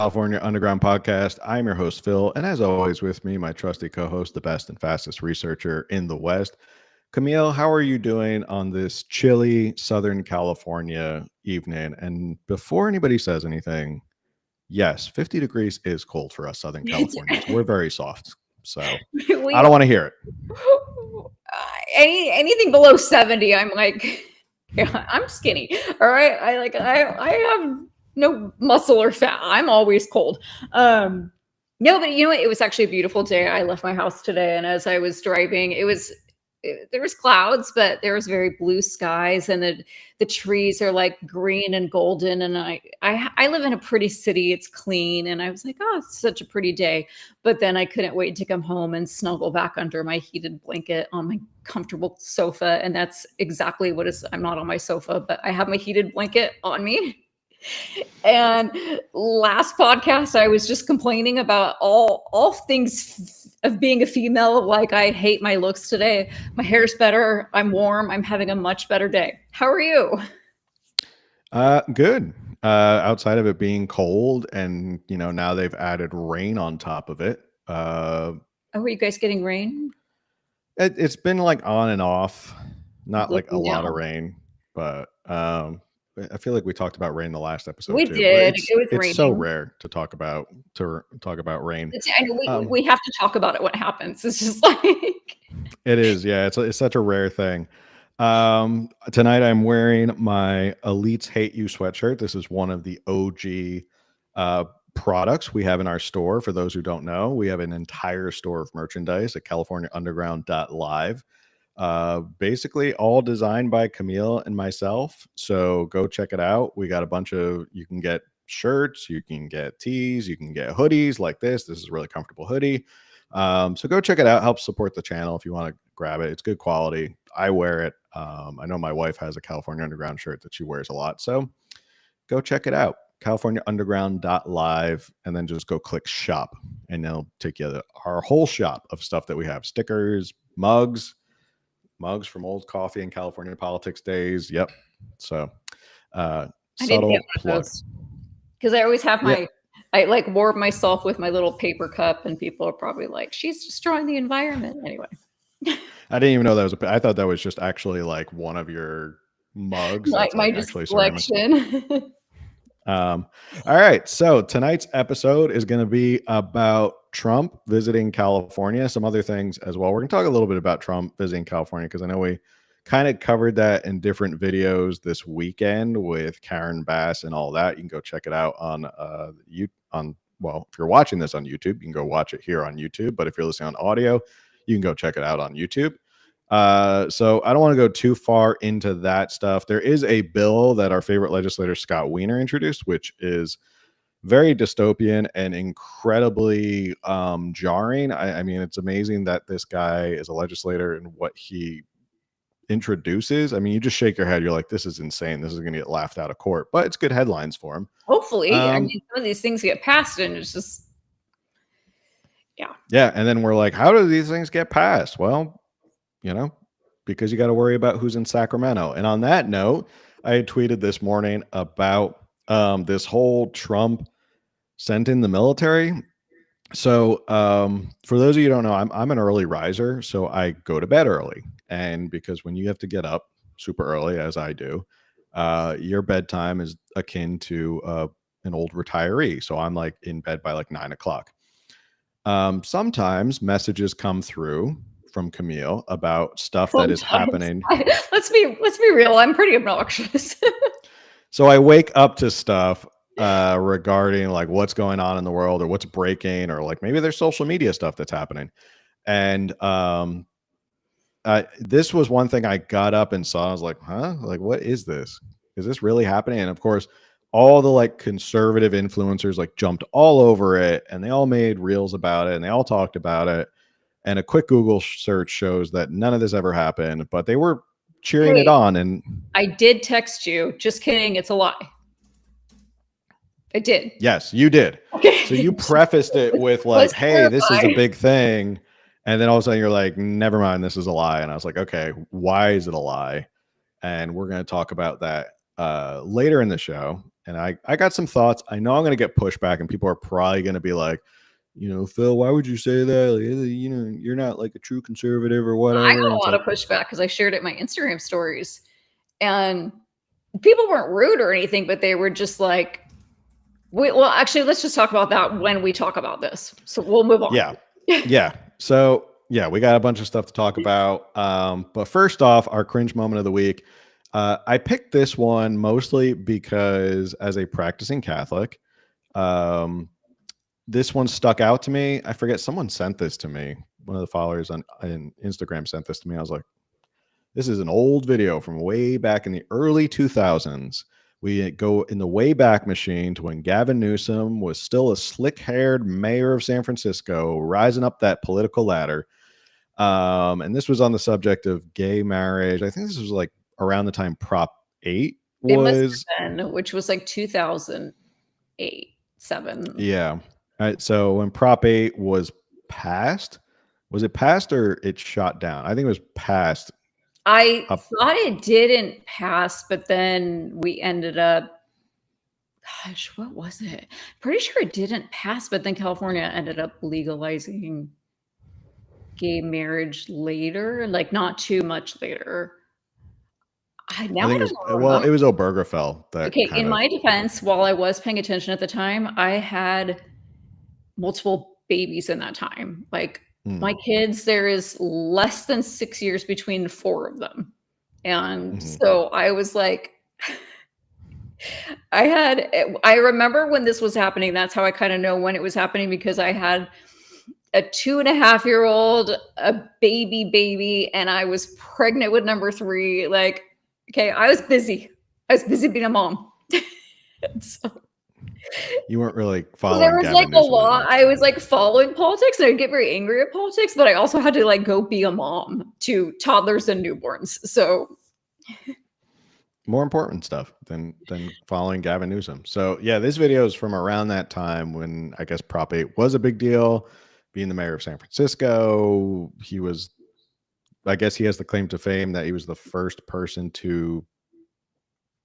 California Underground Podcast. I'm your host, Phil, and as always, with me, my trusty co host, the best and fastest researcher in the West. Camille, how are you doing on this chilly Southern California evening? And before anybody says anything, yes, 50 degrees is cold for us Southern It's, Californians. We're very soft. So I we don't want to hear it. anything below 70, I'm like, yeah, I'm skinny. All right. I have no muscle or fat. I'm always cold. No, but you know what? It was actually a beautiful day. I left my house today, and as I was driving, there was clouds, but there was very blue skies, and the trees are like green and golden. And I live in a pretty city. It's clean, and I was like, oh, it's such a pretty day. But then I couldn't wait to come home and snuggle back under my heated blanket on my comfortable sofa. And that's exactly what is. I'm not on my sofa, but I have my heated blanket on me. And last podcast, I was just complaining about all things of being a female. Like, I hate my looks today. My hair's better. I'm warm. I'm having a much better day. How are you? Good. Outside of it being cold, and now they've added rain on top of it. Oh, are you guys getting rain? It's been like on and off, not like a Looking lot of down. rain, but I feel like we talked about rain the last episode We too. But did. it's It was it's so raining. rare to talk about rain. I know Um, we have to talk about it when it happens. It's just like it is, yeah. It's such a rare thing. Tonight I'm wearing my Elites Hate You sweatshirt. This is one of the OG products we have in our store. For those who don't know, we have an entire store of merchandise at californiaunderground.live. Basically all designed by Camille and myself. So go check it out. We got a bunch of, you can get shirts, you can get tees, you can get hoodies like this. This is a really comfortable hoodie. So go check it out. Help support the channel if you want to grab it. It's good quality. I wear it. I know my wife has a California Underground shirt that she wears a lot. So go check it out. californiaunderground.live, and then just go click shop, and they'll take you to our whole shop of stuff that we have: stickers, mugs from old coffee and California politics days. Yep. So I need to get subtle one of plug. those because I always have Yeah. I like warm myself with my little paper cup, and people are probably like, she's destroying the environment. Anyway. I didn't even know that was I thought that was just actually like one of your mugs my, that's my like just actually ceramic. collection. All right. So tonight's episode is going to be about Trump visiting California, some other things as well. We're going to talk a little bit about Trump visiting California because I know we kind of covered that in different videos this weekend with Karen Bass and all that. You can go check it out on well, if you're watching this on YouTube, you can go watch it here on YouTube. But if you're listening on audio, you can go check it out on YouTube. So I don't want to go too far into that stuff. There is a bill that our favorite legislator Scott Weiner introduced, which is very dystopian and incredibly jarring. I mean, it's amazing that this guy is a legislator and what he introduces. I mean, you just shake your head. You're like, this is insane. This is going to get laughed out of court, but it's good headlines for him. Hopefully. I mean, some of these things get passed, and it's just, yeah. Yeah. And then we're like, how do these things get passed? Well, because you got to worry about who's in Sacramento. And on that note, I had tweeted this morning about this whole Trump sent in the military. So for those of you who don't know, I'm an early riser, so I go to bed early. And because when you have to get up super early, as I do, your bedtime is akin to an old retiree. So I'm like in bed by like 9 o'clock. Sometimes messages come through from Camille about stuff that is happening. Let's be real. I'm pretty obnoxious. So I wake up to stuff regarding like what's going on in the world or what's breaking, or like maybe there's social media stuff that's happening. And this was one thing I got up and saw. I was like, huh? Like, what is this? Is this really happening? And of course, all the like conservative influencers like jumped all over it, and they all made reels about it, and they all talked about it. And a quick Google search shows that none of this ever happened, but they were cheering it on. And I did text you. Just kidding. It's a lie. I did. Yes, you did. Okay. So you prefaced it with like, hey, this is a big thing. And then all of a sudden you're like, never mind, this is a lie. And I was like, okay, why is it a lie? And we're going to talk about that later in the show. And I got some thoughts. I know I'm going to get pushback, and people are probably going to be like, Phil, why would you say that? Like, you're not like a true conservative or whatever. I got And a lot of pushback because I shared it in my Instagram stories, and people weren't rude or anything, but they were just like, well, actually, let's just talk about that when we talk about this. So we'll move on. Yeah. So yeah, we got a bunch of stuff to talk about. But first off, our cringe moment of the week. I picked this one mostly because as a practicing Catholic, this one stuck out to me. I forget, someone sent this to me. One of the followers on Instagram sent this to me. I was like, this is an old video from way back in the early 2000s. We go in the Wayback Machine to when Gavin Newsom was still a slick-haired mayor of San Francisco, rising up that political ladder. And this was on the subject of gay marriage. I think this was like around the time Prop 8 was. It must have been, which was like 2008, 7. Yeah. All right. So when Prop 8 was passed, was it passed or it shot down? I think it was passed. I thought it didn't pass, but then we ended up, gosh, what was it? Pretty sure it didn't pass, but then California ended up legalizing gay marriage later, like not too much later. I think it was, well, it was Obergefell. Okay, in my defense, while I was paying attention at the time, I had multiple babies in that time. Like my kids, there is less than 6 years between 4 of them. And so I was like, I remember when this was happening. That's how I kind of know when it was happening, because I had a 2.5-year-old, a baby, and I was pregnant with number 3. Like, okay, I was busy. I was busy being a mom. So you weren't really following. There was like a lot. I was like following politics, and I'd get very angry at politics, but I also had to like go be a mom to toddlers and newborns. So more important stuff than following Gavin Newsom. So yeah, this video is from around that time when I guess Prop 8 was a big deal. Being the mayor of San Francisco, he was, I guess he has the claim to fame that he was the first person to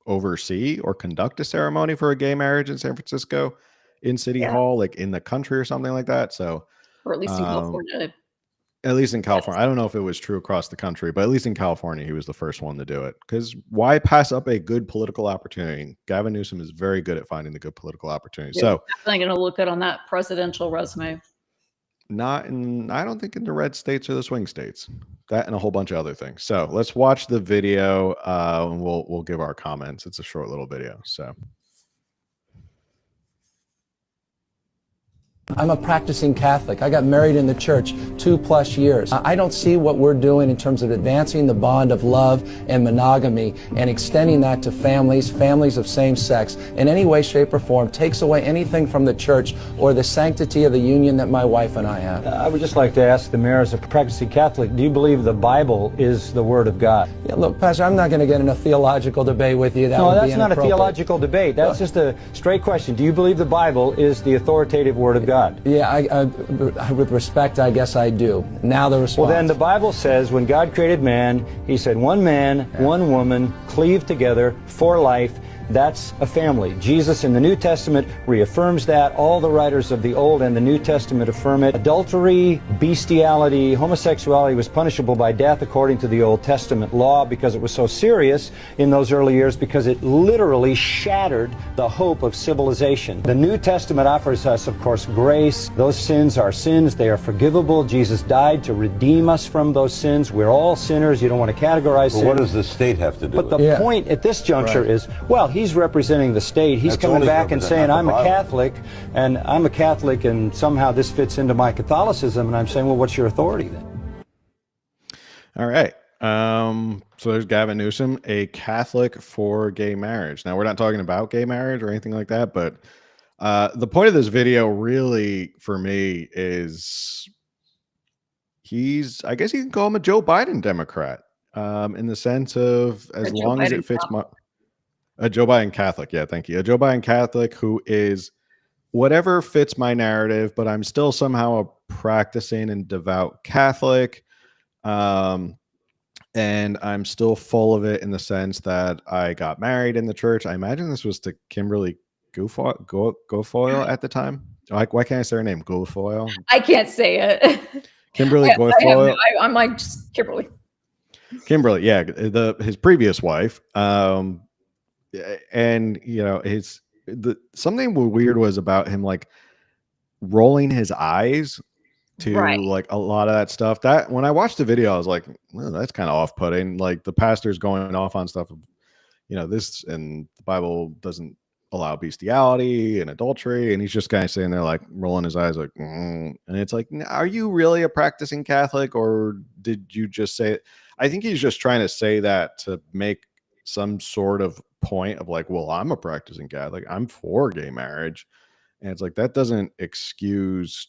oversee or conduct a ceremony for a gay marriage in San Francisco in City Hall, like in the country or something like that. So, or at least in California. At least in California. I don't know if it was true across the country, but at least in California, he was the first one to do it. Because why pass up a good political opportunity? Gavin Newsom is very good at finding the good political opportunity. So definitely going to look good on that presidential resume. Not in, I don't think in the red states or the swing states. That and a whole bunch of other things. So let's watch the video and we'll give our comments. It's a short little video. So I'm a practicing Catholic. I got married in the church 2+ years. I don't see what we're doing in terms of advancing the bond of love and monogamy and extending that to families of same sex in any way, shape, or form takes away anything from the church or the sanctity of the union that my wife and I have. I would just like to ask the mayor, as a practicing Catholic, do you believe the Bible is the Word of God? Yeah, look, Pastor, I'm not going to get in a theological debate with you. No, that's not a theological debate. That's just a straight question. Do you believe the Bible is the authoritative Word of God? Yeah, with respect, I guess I do. Now the response. Well, then the Bible says when God created man, he said one man, one woman, cleave together for life. That's a family. Jesus in the New Testament reaffirms that. All the writers of the Old and the New Testament affirm it. Adultery, bestiality, homosexuality was punishable by death according to the Old Testament law because it was so serious in those early years, because it literally shattered the hope of civilization. The New Testament offers us, of course, grace. Those sins are sins. They are forgivable. Jesus died to redeem us from those sins. We're all sinners. You don't want to categorize sin. What does the state have to do with it? But the point at this juncture is, well, he's representing the state. He's coming back and saying, I'm a Catholic, and somehow this fits into my Catholicism. And I'm saying, well, what's your authority then? All right. So there's Gavin Newsom, a Catholic for gay marriage. Now, we're not talking about gay marriage or anything like that, but the point of this video really, for me, is I guess you can call him a Joe Biden Democrat, in the sense of as long as it fits a Joe Biden Catholic. Yeah, thank you. A Joe Biden Catholic who is whatever fits my narrative, but I'm still somehow a practicing and devout Catholic. And and I'm still full of it in the sense that I got married in the church. I imagine this was to Kimberly Guilfoyle at the time. Like, why can't I say her name? Guilfoyle? I can't say it. Kimberly Guilfoyle. I'm like, just Kimberly. Kimberly, yeah, his previous wife. And something weird was about him, like rolling his eyes to like a lot of that stuff. That when I watched the video, I was like, well, that's kind of off-putting. Like the pastor's going off on stuff, this, and the Bible doesn't allow bestiality and adultery, and he's just kind of sitting there like rolling his eyes like, and it's like, are you really a practicing Catholic, or did you just say it? I think he's just trying to say that to make some sort of point of like, well, I'm a practicing Catholic, I'm for gay marriage. And it's like, that doesn't excuse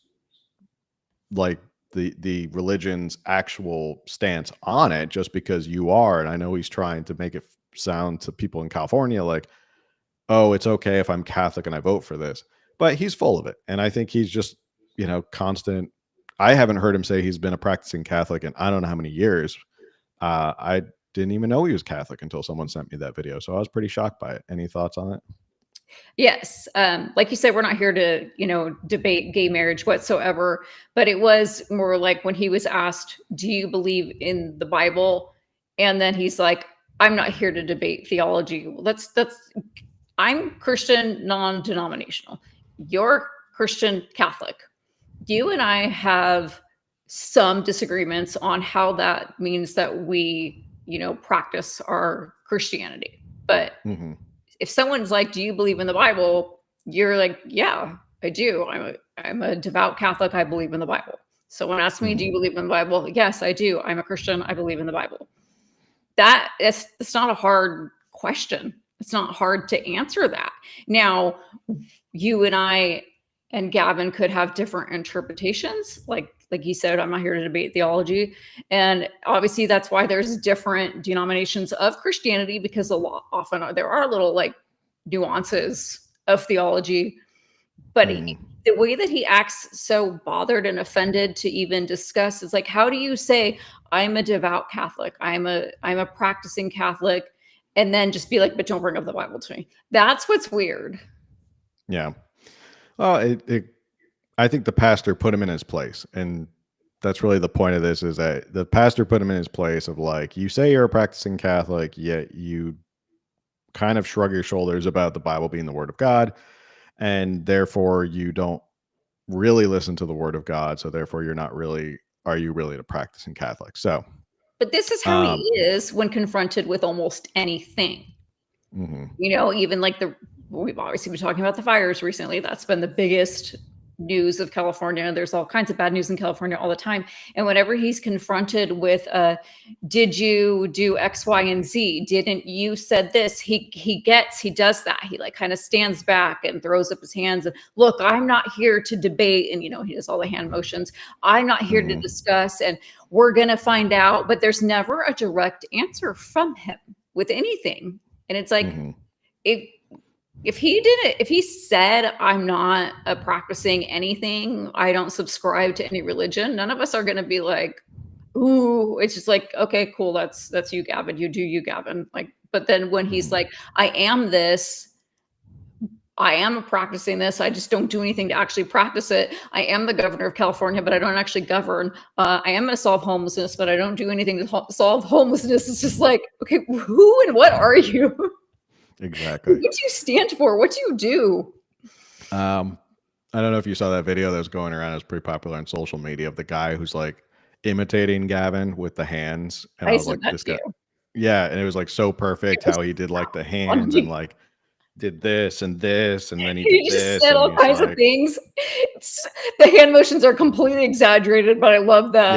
like the religion's actual stance on it just because you are. And I know he's trying to make it sound to people in California like, oh, it's okay if I'm Catholic and I vote for this, but he's full of it. And I think he's just, constant. I haven't heard him say he's been a practicing Catholic in I don't know how many years. I didn't even know he was Catholic until someone sent me that video. So I was pretty shocked by it. Any thoughts on it? Yes. Like you said, we're not here to, debate gay marriage whatsoever, but it was more like when he was asked, do you believe in the Bible? And then he's like, I'm not here to debate theology. Well, I'm Christian, non-denominational. You're Christian Catholic. You and I have some disagreements on how that means that we, practice our Christianity. But if someone's like, do you believe in the Bible? You're like, yeah, I do. I'm a devout Catholic. I believe in the Bible. Someone asked me, do you believe in the Bible? Yes, I do. I'm a Christian. I believe in the Bible. It's not a hard question. It's not hard to answer that. Now, you and I and Gavin could have different interpretations. Like you said, I'm not here to debate theology. And obviously that's why there's different denominations of Christianity, because often there are little like nuances of theology. But the way that he acts so bothered and offended to even discuss is like, how do you say I'm a devout Catholic? I'm a practicing Catholic, and then just be like, but don't bring up the Bible to me. That's what's weird. Yeah. Well, I think the pastor put him in his place, and that's really the point of this, is that the pastor put him in his place of like, you say you're a practicing Catholic, yet you kind of shrug your shoulders about the Bible being the word of God, and therefore you don't really listen to the word of God. So therefore are you really a practicing Catholic? So, but this is how he is when confronted with almost anything. Even like we've obviously been talking about the fires recently. That's been the biggest news of California. There's all kinds of bad news in California all the time. And whenever he's confronted with, did you do X, Y, and Z? Didn't you said this? He does that. He like kind of stands back and throws up his hands and look, I'm not here to debate. And, he does all the hand motions. I'm not here to discuss, and we're going to find out, but there's never a direct answer from him with anything. And it's like, if he said, I'm not practicing anything, I don't subscribe to any religion, none of us are going to be like, ooh, it's just like, okay, cool. That's you, Gavin. You do you, Gavin. Like, but then when he's like, I am practicing this, I just don't do anything to actually practice it. I am the governor of California, but I don't actually govern. I am going to solve homelessness, but I don't do anything to solve homelessness. It's just like, okay, who and what are you? Exactly. What do you stand for? What do you do? I don't know if you saw that video that was going around. It was pretty popular on social media of the guy who's like imitating Gavin with the hands. And I was like, this guy. Yeah. And it was like so perfect how he did like the hands and like did this and this. And then he did this. Said all kinds of things. The hand motions are completely exaggerated, but I love them.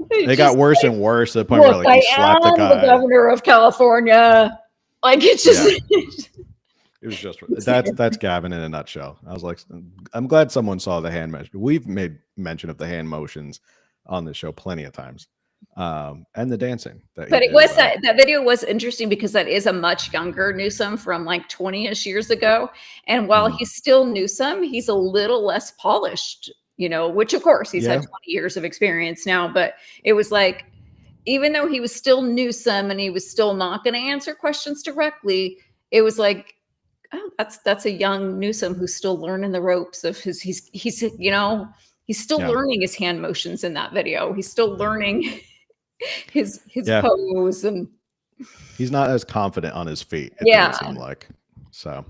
Yeah. They got worse and worse to the point where like he slapped the guy. The governor of California. Like it's just it was just that's Gavin in a nutshell. I was like, I'm glad someone saw the hand motion. We've made mention of the hand motions on the show plenty of times, and the dancing. But it was that video was interesting because that is a much younger Newsom from like 20-ish years ago, and while he's still Newsom, he's a little less polished, which of course he's had 20 years of experience now. But it was like, even though he was still Newsom and he was still not going to answer questions directly, it was like, oh, that's a young Newsom who's still learning the ropes of his, he's he's still learning his hand motions in that video. He's still learning his pose, and he's not as confident on his feet. It doesn't seem like. So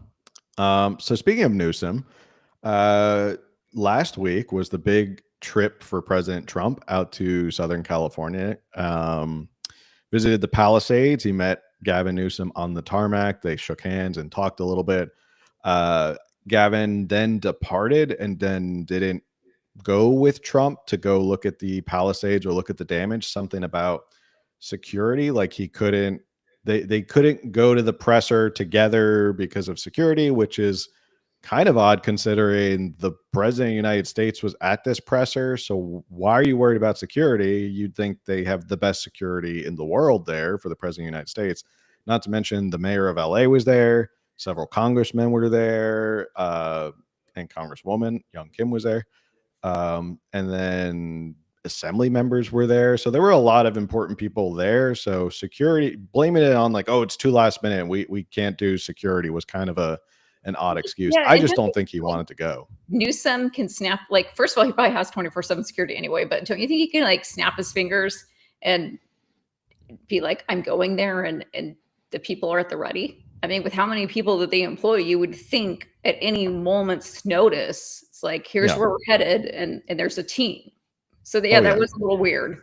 speaking of Newsom, last week was the big trip for President Trump out to Southern California. Visited the Palisades. He met Gavin Newsom on the tarmac. They shook hands and talked a little bit. Gavin then departed and then didn't go with Trump to go look at the Palisades or look at the damage. Something about security, like he couldn't, they couldn't go to the presser together because of security, which is kind of odd considering the president of the United States was at this presser. So why are you worried about security? You'd think they have the best security in the world there for the president of the United States. Not to mention the mayor of LA was there. Several congressmen were there. And Congresswoman Young Kim was there. And then assembly members were there. So there were a lot of important people there. So security, blaming it on like, oh, it's too last minute, we can't do security, was kind of an odd excuse. I just don't think he wanted to go. Newsom can snap, like, first of all, he probably has 24/7 security anyway, but don't you think he can like snap his fingers and be like, I'm going there, and the people are at the ready? I mean, with how many people that they employ, you would think at any moment's notice, it's like, here's where we're headed, and there's a team. So that was a little weird.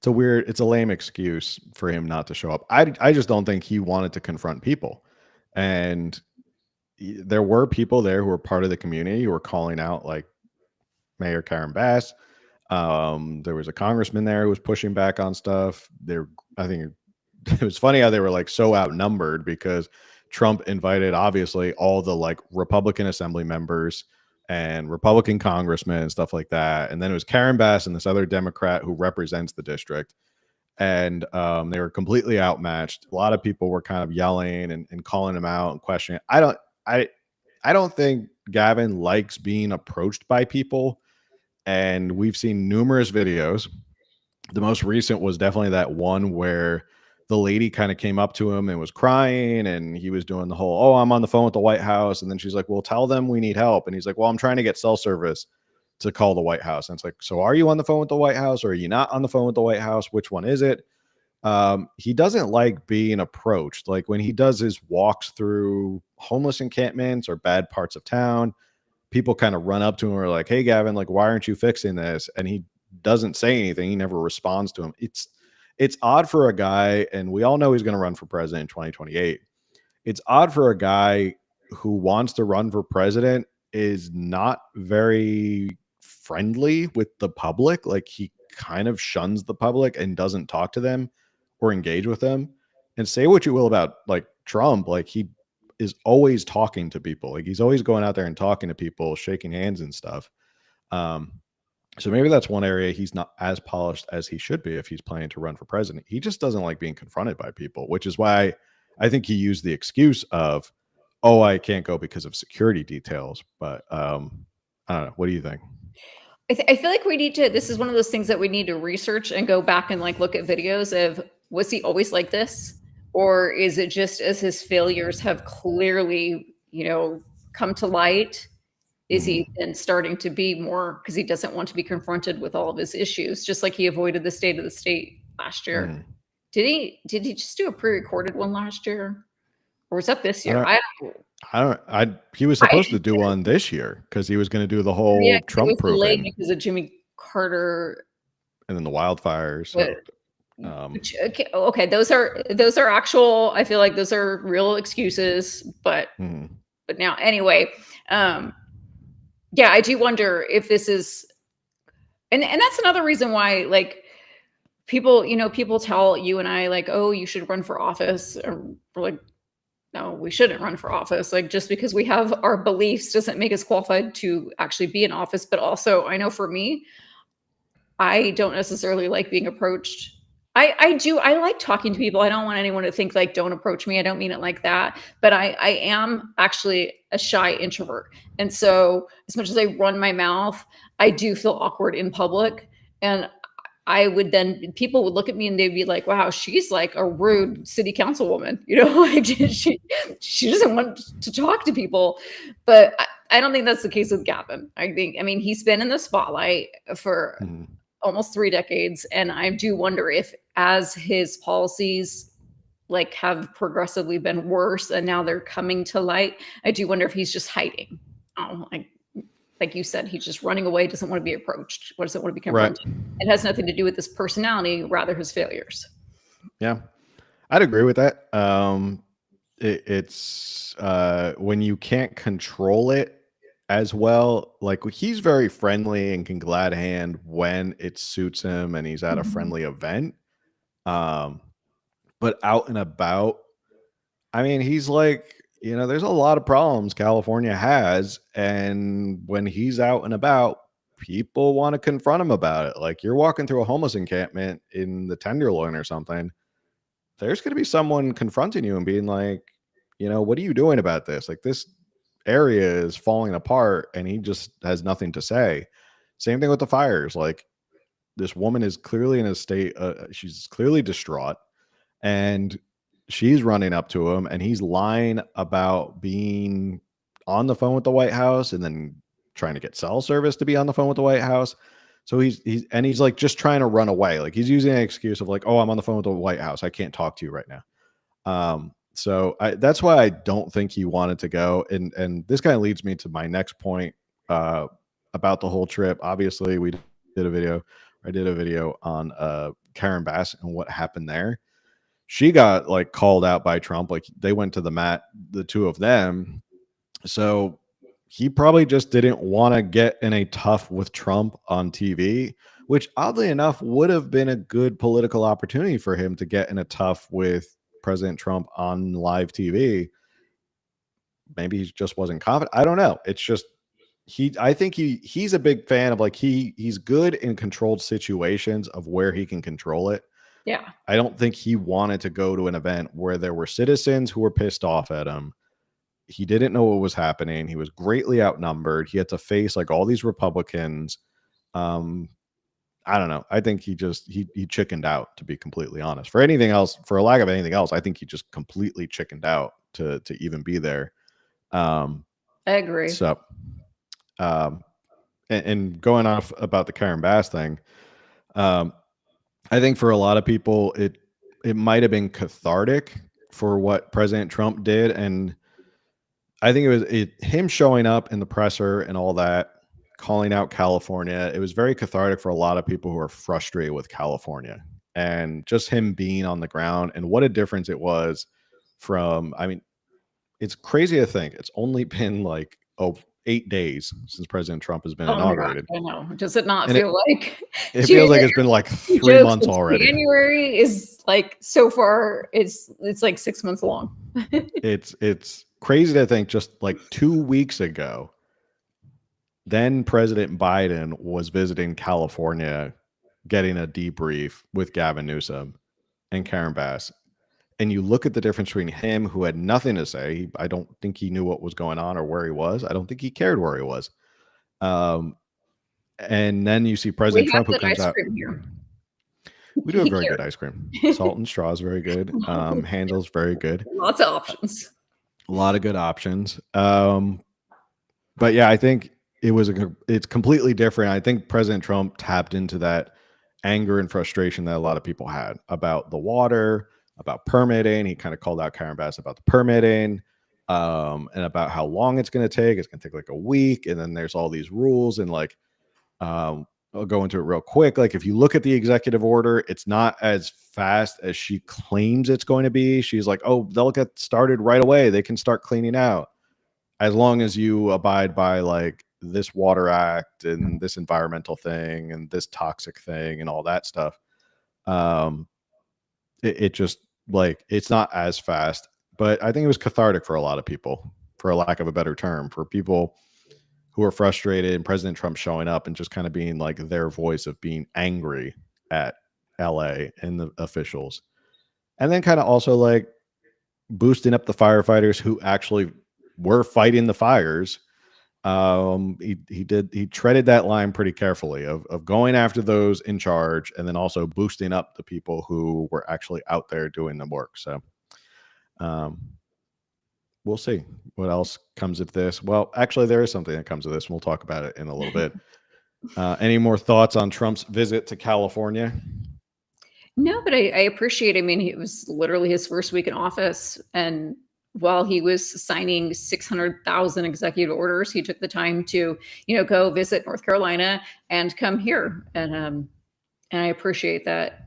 It's a lame excuse for him not to show up. I just don't think he wanted to confront people. And there were people there who were part of the community who were calling out, like Mayor Karen Bass. There was a congressman there who was pushing back on stuff. I think it was funny how they were like so outnumbered because Trump invited obviously all the like Republican assembly members and Republican congressmen and stuff like that. And then it was Karen Bass and this other Democrat who represents the district. And they were completely outmatched. A lot of people were kind of yelling and calling him out and questioning. I don't think Gavin likes being approached by people. And we've seen numerous videos. The most recent was definitely that one where the lady kind of came up to him and was crying, and he was doing the whole, oh, I'm on the phone with the White House. And then she's like, well, tell them we need help. And he's like, well, I'm trying to get cell service to call the White House. And it's like, so are you on the phone with the White House, or are you not on the phone with the White House? Which one is it? He doesn't like being approached. Like when he does his walks through homeless encampments or bad parts of town, people kind of run up to him and are like, hey, Gavin, like, why aren't you fixing this? And he doesn't say anything. He never responds to him. It's odd for a guy, and we all know he's going to run for president in 2028. It's odd for a guy who wants to run for president, is not very friendly with the public. Like he kind of shuns the public and doesn't talk to them or engage with them. And say what you will about like Trump, like he is always talking to people. Like he's always going out there and talking to people, shaking hands and stuff. So maybe that's one area he's not as polished as he should be if he's planning to run for president. He just doesn't like being confronted by people, which is why I think he used the excuse of, oh, I can't go because of security details. But I don't know. What do you think? I feel like we need to, this is one of those things that we need to research and go back and like look at videos of, was he always like this? Or is it just as his failures have clearly, come to light? Is he then starting to be more, because he doesn't want to be confronted with all of his issues, just like he avoided the state of the state last year. Did he just do a pre-recorded one last year? Or was that this year? He was supposed to do one this year because he was going to do the whole Trump proofing because of Jimmy Carter and then the wildfires. Okay, those are actual. I feel like those are real excuses, but now anyway, I do wonder if this is, and that's another reason why like people tell you and I like, oh, you should run for office, or we're like, no, we shouldn't run for office. Like just because we have our beliefs doesn't make us qualified to actually be in office. But also I know for me, I don't necessarily like being approached. I like talking to people. I don't want anyone to think like, don't approach me. I don't mean it like that, but I am actually a shy introvert. And so as much as I run my mouth, I do feel awkward in public. And people would look at me and they'd be like, wow, she's like a rude city councilwoman, like she doesn't want to talk to people. But I don't think that's the case with Gavin. I mean, he's been in the spotlight for almost 3 decades. And I do wonder if, as his policies like have progressively been worse and now they're coming to light, I do wonder if he's just hiding. Like you said, he's just running away, doesn't want to be approached, doesn't want to be confronted. Right. It has nothing to do with his personality, rather his failures. Yeah, I'd agree with that. It's when you can't control it as well. Like, he's very friendly and can glad hand when it suits him and he's at a friendly event. But out and about, I mean, he's like, there's a lot of problems California has. And when he's out and about, people want to confront him about it. Like, you're walking through a homeless encampment in the Tenderloin or something, there's going to be someone confronting you and being like, what are you doing about this? Like, this area is falling apart, and he just has nothing to say. Same thing with the fires. Like, this woman is clearly in a state, she's clearly distraught, and she's running up to him, and he's lying about being on the phone with the White House and then trying to get cell service to be on the phone with the White House. So he's like just trying to run away. Like, he's using an excuse of like, oh, I'm on the phone with the White House, I can't talk to you right now. So that's why I don't think he wanted to go. And this kind of leads me to my next point about the whole trip. Obviously, I did a video on Karen Bass and what happened there. She got like called out by Trump. Like, they went to the mat, the two of them. So he probably just didn't want to get in a tough with Trump on TV, which oddly enough would have been a good political opportunity for him to get in a tough with President Trump on live TV. Maybe he just wasn't confident. I don't know. It's just, I think he's a big fan of like, he's good in controlled situations of where he can control it. Yeah. I don't think he wanted to go to an event where there were citizens who were pissed off at him. He didn't know what was happening. He was greatly outnumbered. He had to face like all these Republicans. I don't know. I think he chickened out, to be completely honest. For anything else, for a lack of anything else, I think he just completely chickened out to even be there. I agree. So, and going off about the Karen Bass thing, I think for a lot of people, it might have been cathartic for what President Trump did. And I think it was him showing up in the presser and all that, calling out California. It was very cathartic for a lot of people who are frustrated with California, and just him being on the ground, and what a difference it was from, I mean, it's crazy to think it's only been like 8 days since President Trump has been inaugurated. I know. Does it not feel like it feels like it's been like 3 months already? January is like, so far it's like 6 months long. It's crazy to think just like 2 weeks ago, then President Biden was visiting California, getting a debrief with Gavin Newsom and Karen Bass. And you look at the difference between him, who had nothing to say. I don't think he knew what was going on or where he was. I don't think he cared where he was. And then you see President Trump, who comes out. Here. We do have very good ice cream. Salt and straw is very good. Handles very good. Lots of options. A lot of good options. But yeah, I think it's completely different. I think President Trump tapped into that anger and frustration that a lot of people had about the water, about permitting. He kind of called out Karen Bass about the permitting, and about how long it's going to take. It's going to take like a week. And then there's all these rules, and like, I'll go into it real quick. Like, if you look at the executive order, it's not as fast as she claims it's going to be. She's like, oh, they'll get started right away. They can start cleaning out as long as you abide by like this water act and this environmental thing and this toxic thing and all that stuff. It just like, it's not as fast, but I think it was cathartic for a lot of people, for a lack of a better term, for people who are frustrated and President Trump showing up and just kind of being like their voice of being angry at LA and the officials. And then kind of also like boosting up the firefighters who actually were fighting the fires He treaded that line pretty carefully of going after those in charge, and then also boosting up the people who were actually out there doing the work. So we'll see what else comes of this. Well, actually, there is something that comes of this, and we'll talk about it in a little bit. Any more thoughts on Trump's visit to California? No, but I appreciate. I mean, it was literally his first week in office, and while he was signing 600,000 executive orders, he took the time to, go visit North Carolina and come here, and I appreciate that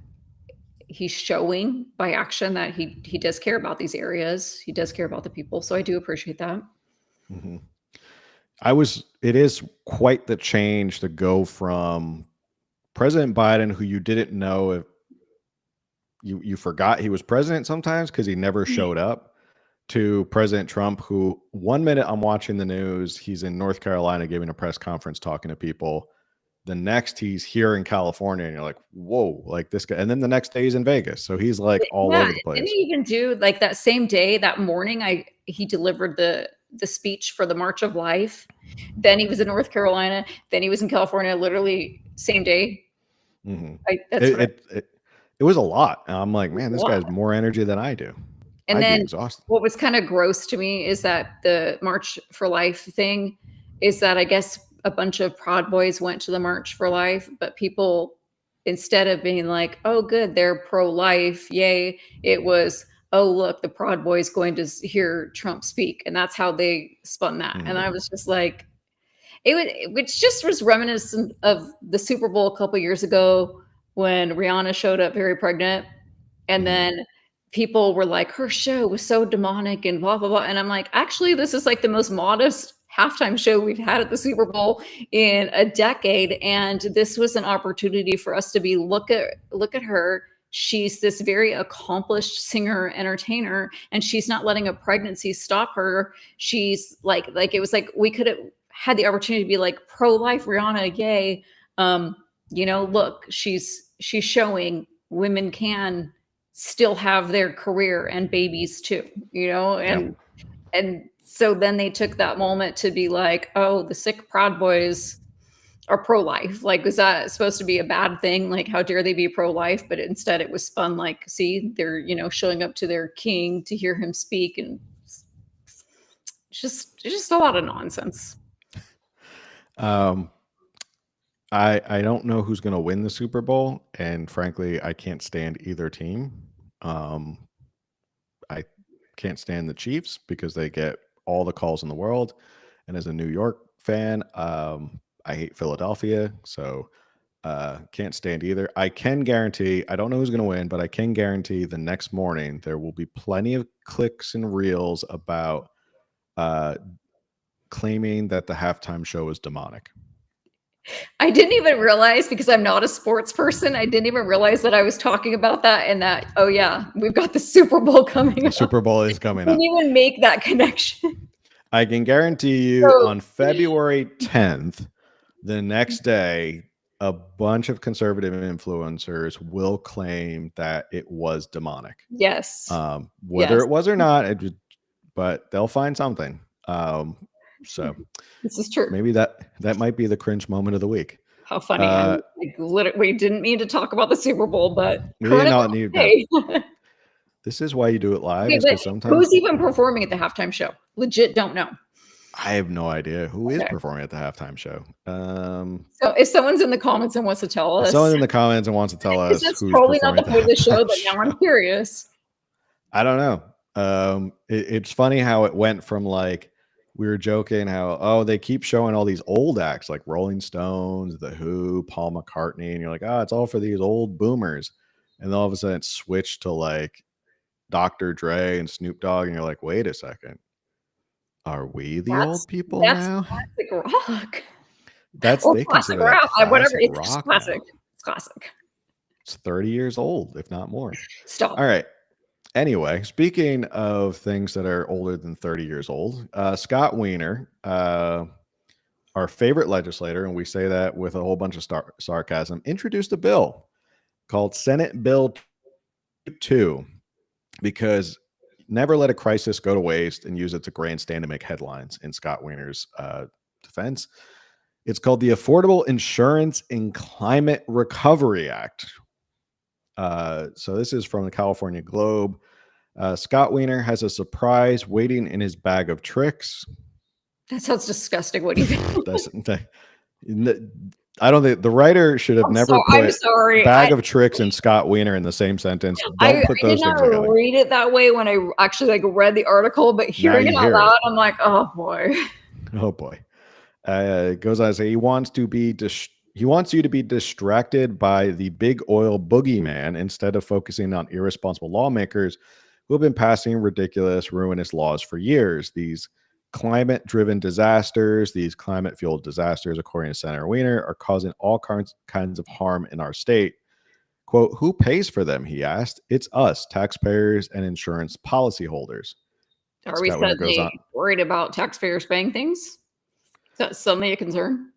he's showing by action that he does care about these areas. He does care about the people, so I do appreciate that. Mm-hmm. It is quite the change to go from President Biden, who you didn't know if you forgot he was president sometimes because he never showed up, to President Trump, who 1 minute I'm watching the news, he's in North Carolina giving a press conference talking to people. The next he's here in California, and you're like, whoa, like this guy. And then the next day he's in Vegas. So he's like all over the place. Didn't he even do like that same day, that morning, he delivered the speech for the March of Life. Then he was in North Carolina. Then he was in California, literally same day. Mm-hmm. It was a lot. And I'm like, man, this guy has more energy than I do. And I'd then be exhausted. What was kind of gross to me is that the March for Life thing is that I guess a bunch of Proud Boys went to the March for Life, but people, instead of being like, oh, good, they're pro-life, yay, it was, oh, look, the Proud Boys going to hear Trump speak. And that's how they spun that. Mm-hmm. And I was just like, which just was reminiscent of the Super Bowl a couple years ago when Rihanna showed up very pregnant. And then people were like, her show was so demonic and blah, blah, blah. And I'm like, actually, this is like the most modest halftime show we've had at the Super Bowl in a decade. And this was an opportunity for us to be, look at her. She's this very accomplished singer, entertainer, and she's not letting a pregnancy stop her. She's like it was like we could have had the opportunity to be like pro-life Rihanna, yay. Look, she's showing women can still have their career and babies too, and so then they took that moment to be like, oh, the sick Proud Boys are pro-life. Like, was that supposed to be a bad thing? Like, how dare they be pro-life? But instead it was spun like, see, they're, showing up to their king to hear him speak. And it's just a lot of nonsense. I don't know who's going to win the Super Bowl. And frankly, I can't stand either team. I can't stand the Chiefs because they get all the calls in the world. And as a New York fan, I hate Philadelphia. So can't stand either. I can guarantee, I don't know who's going to win, but I can guarantee the next morning there will be plenty of clicks and reels about claiming that the halftime show is demonic. I didn't even realize, because I'm not a sports person, I didn't even realize that I was talking about that, and that, oh yeah, we've got the Super Bowl coming up. Super Bowl is coming up. Didn't even make that connection. I can guarantee you on February 10th, the next day, a bunch of conservative influencers will claim that it was demonic. Yes. Whether it was or not, but they'll find something. So this is true. Maybe that might be the cringe moment of the week. How funny. We didn't mean to talk about the Super Bowl, but we did not need that. This is why you do it live. Okay, sometimes who's even performing at the halftime show? Legit don't know. I have no idea who is performing at the halftime show. So if someone's in the comments and wants to tell us, someone in the comments and wants to tell us, that's probably not the point of the show, but now I'm curious. I don't know. It's funny how it went from like, we were joking how, oh, they keep showing all these old acts like Rolling Stones, The Who, Paul McCartney, and you're like, oh, it's all for these old boomers. And then all of a sudden it switched to like Dr. Dre and Snoop Dogg, and you're like, wait a second. Are we the old people now? Classic rock. That's or they classic consider that rock. Whatever. It's rock classic. Now. It's classic. It's 30 years old, if not more. Stop. All right. Anyway, speaking of things that are older than 30 years old, Scott Weiner, our favorite legislator, and we say that with a whole bunch of sarcasm, introduced a bill called Senate Bill 2, because never let a crisis go to waste and use it to grandstand to make headlines, in Scott Weiner's defense. It's called the Affordable Insurance and Climate Recovery Act. So this is from the California Globe. Scott Weiner has a surprise waiting in his bag of tricks. That sounds disgusting. What do you think? I don't think the writer should have never put bag of tricks and Scott Weiner in the same sentence. Don't put those things together. I did not read it that way when I actually read the article, but hearing it out loud, I'm like, oh boy. Oh boy. It goes on to say he wants you to be distracted by the big oil boogeyman instead of focusing on irresponsible lawmakers who have been passing ridiculous, ruinous laws for years. These climate-driven disasters, these climate-fueled disasters, according to Senator Weiner, are causing all kinds of harm in our state. Quote, who pays for them, he asked. It's us, taxpayers and insurance policyholders. Are we suddenly worried about taxpayers paying things? Is that suddenly a concern?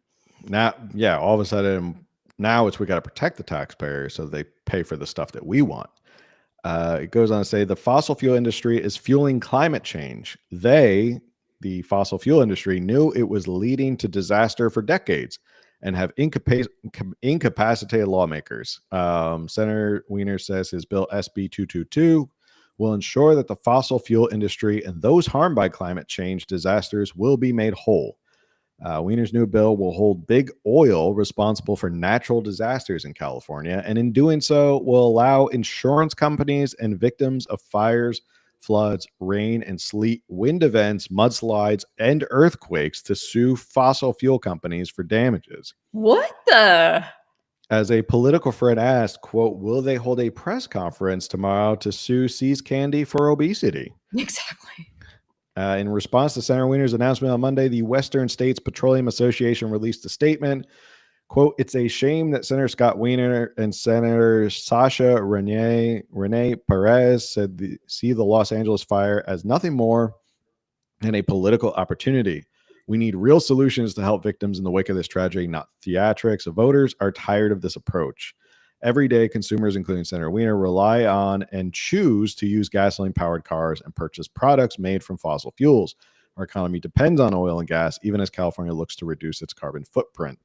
Now, yeah, all of a sudden, now we got to protect the taxpayers so they pay for the stuff that we want. It goes on to say the fossil fuel industry is fueling climate change. The fossil fuel industry, knew it was leading to disaster for decades and have incapacitated lawmakers. Senator Weiner says his bill SB 222 will ensure that the fossil fuel industry and those harmed by climate change disasters will be made whole. Weiner's new bill will hold big oil responsible for natural disasters in California, and in doing so will allow insurance companies and victims of fires, floods, rain and sleet, wind events, mudslides, and earthquakes to sue fossil fuel companies for damages. What the? As a political friend asked, quote, will they hold a press conference tomorrow to sue See's Candy for obesity? Exactly. In response to Senator Weiner's announcement on Monday, the Western States Petroleum Association released a statement. Quote, it's a shame that Senator Scott Weiner and Senator Sasha Renee Perez see the Los Angeles fire as nothing more than a political opportunity. We need real solutions to help victims in the wake of this tragedy, not theatrics. Voters are tired of this approach. Every day, consumers, including Senator Weiner, rely on and choose to use gasoline-powered cars and purchase products made from fossil fuels. Our economy depends on oil and gas, even as California looks to reduce its carbon footprint.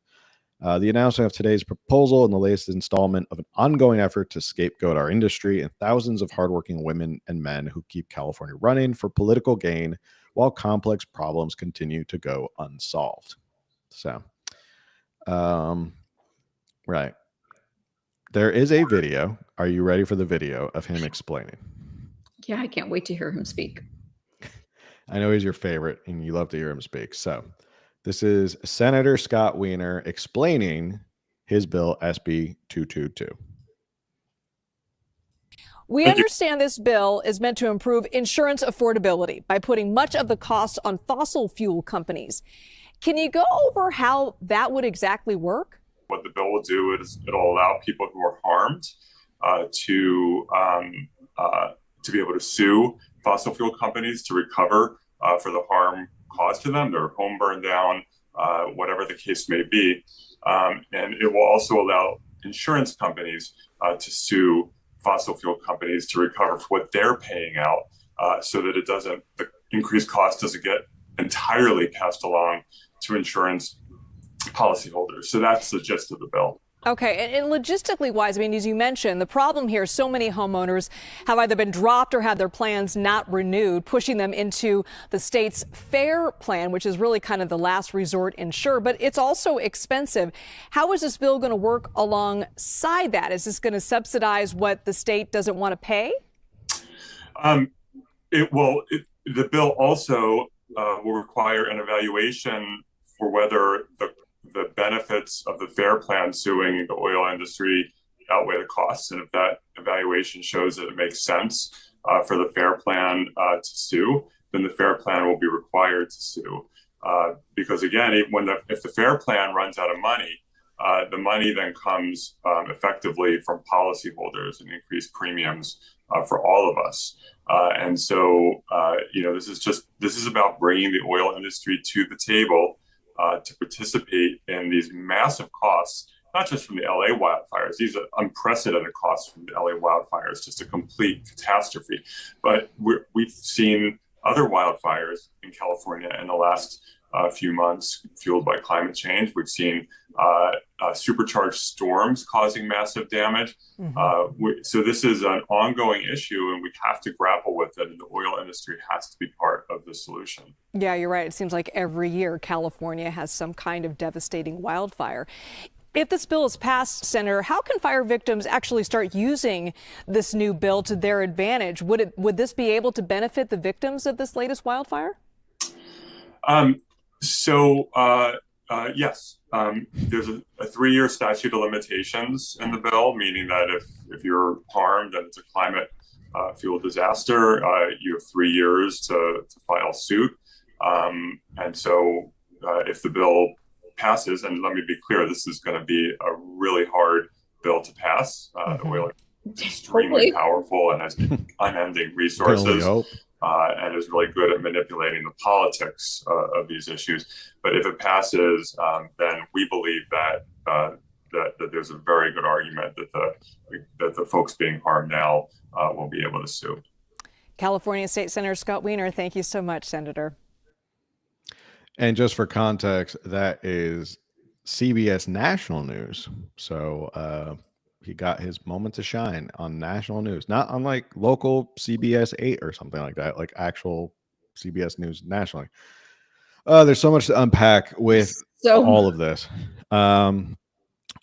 The announcement of today's proposal and the latest installment of an ongoing effort to scapegoat our industry and thousands of hardworking women and men who keep California running for political gain while complex problems continue to go unsolved. So, right. There is a video. Are you ready for the video of him explaining? Yeah, I can't wait to hear him speak. I know he's your favorite and you love to hear him speak. So this is Senator Scott Weiner explaining his bill SB 222. We understand this bill is meant to improve insurance affordability by putting much of the cost on fossil fuel companies. Can you go over how that would exactly work? What the bill will do is it'll allow people who are harmed to be able to sue fossil fuel companies to recover for the harm caused to them, their home burned down, whatever the case may be. And it will also allow insurance companies to sue fossil fuel companies to recover for what they're paying out so that the increased cost doesn't get entirely passed along to insurance policyholders. So that's the gist of the bill. Okay, and logistically wise, I mean, as you mentioned, the problem here, so many homeowners have either been dropped or had their plans not renewed, pushing them into the state's FAIR plan, which is really kind of the last resort insure, but it's also expensive. How is this bill going to work alongside that? Is this going to subsidize what the state doesn't want to pay? The bill also will require an evaluation for whether the benefits of the FAIR plan suing the oil industry outweigh the costs. And if that evaluation shows that it makes sense for the FAIR plan to sue, then the FAIR plan will be required to sue. Because again, if the FAIR plan runs out of money, the money then comes effectively from policyholders and increased premiums for all of us. And so, this is about bringing the oil industry to the table to participate in these massive costs, not just from the LA wildfires. These are unprecedented costs from the LA wildfires, just a complete catastrophe. But we've seen other wildfires in California in the last few months fueled by climate change. We've seen supercharged storms causing massive damage. So this is an ongoing issue, and we have to grapple with it, and the oil industry has to be part of the solution. Yeah, you're right. It seems like every year California has some kind of devastating wildfire. If this bill is passed, Senator, how can fire victims actually start using this new bill to their advantage? Would this be able to benefit the victims of this latest wildfire? Yes. There's a 3-year statute of limitations in the bill, meaning that if you're harmed and it's a climate fuel disaster, you have 3 years to file suit. And so if the bill passes, and let me be clear, this is going to be a really hard bill to pass. The oil is extremely powerful and has unending resources. And is really good at manipulating the politics of these issues. But if it passes, then we believe that there's a very good argument that the folks being harmed now will be able to sue. California State Senator Scott Weiner, thank you so much, Senator. And just for context, that is CBS national news. So he got his moment to shine on national news, not on like local CBS 8 or something like that, like actual CBS news nationally. There's so much to unpack with all of this.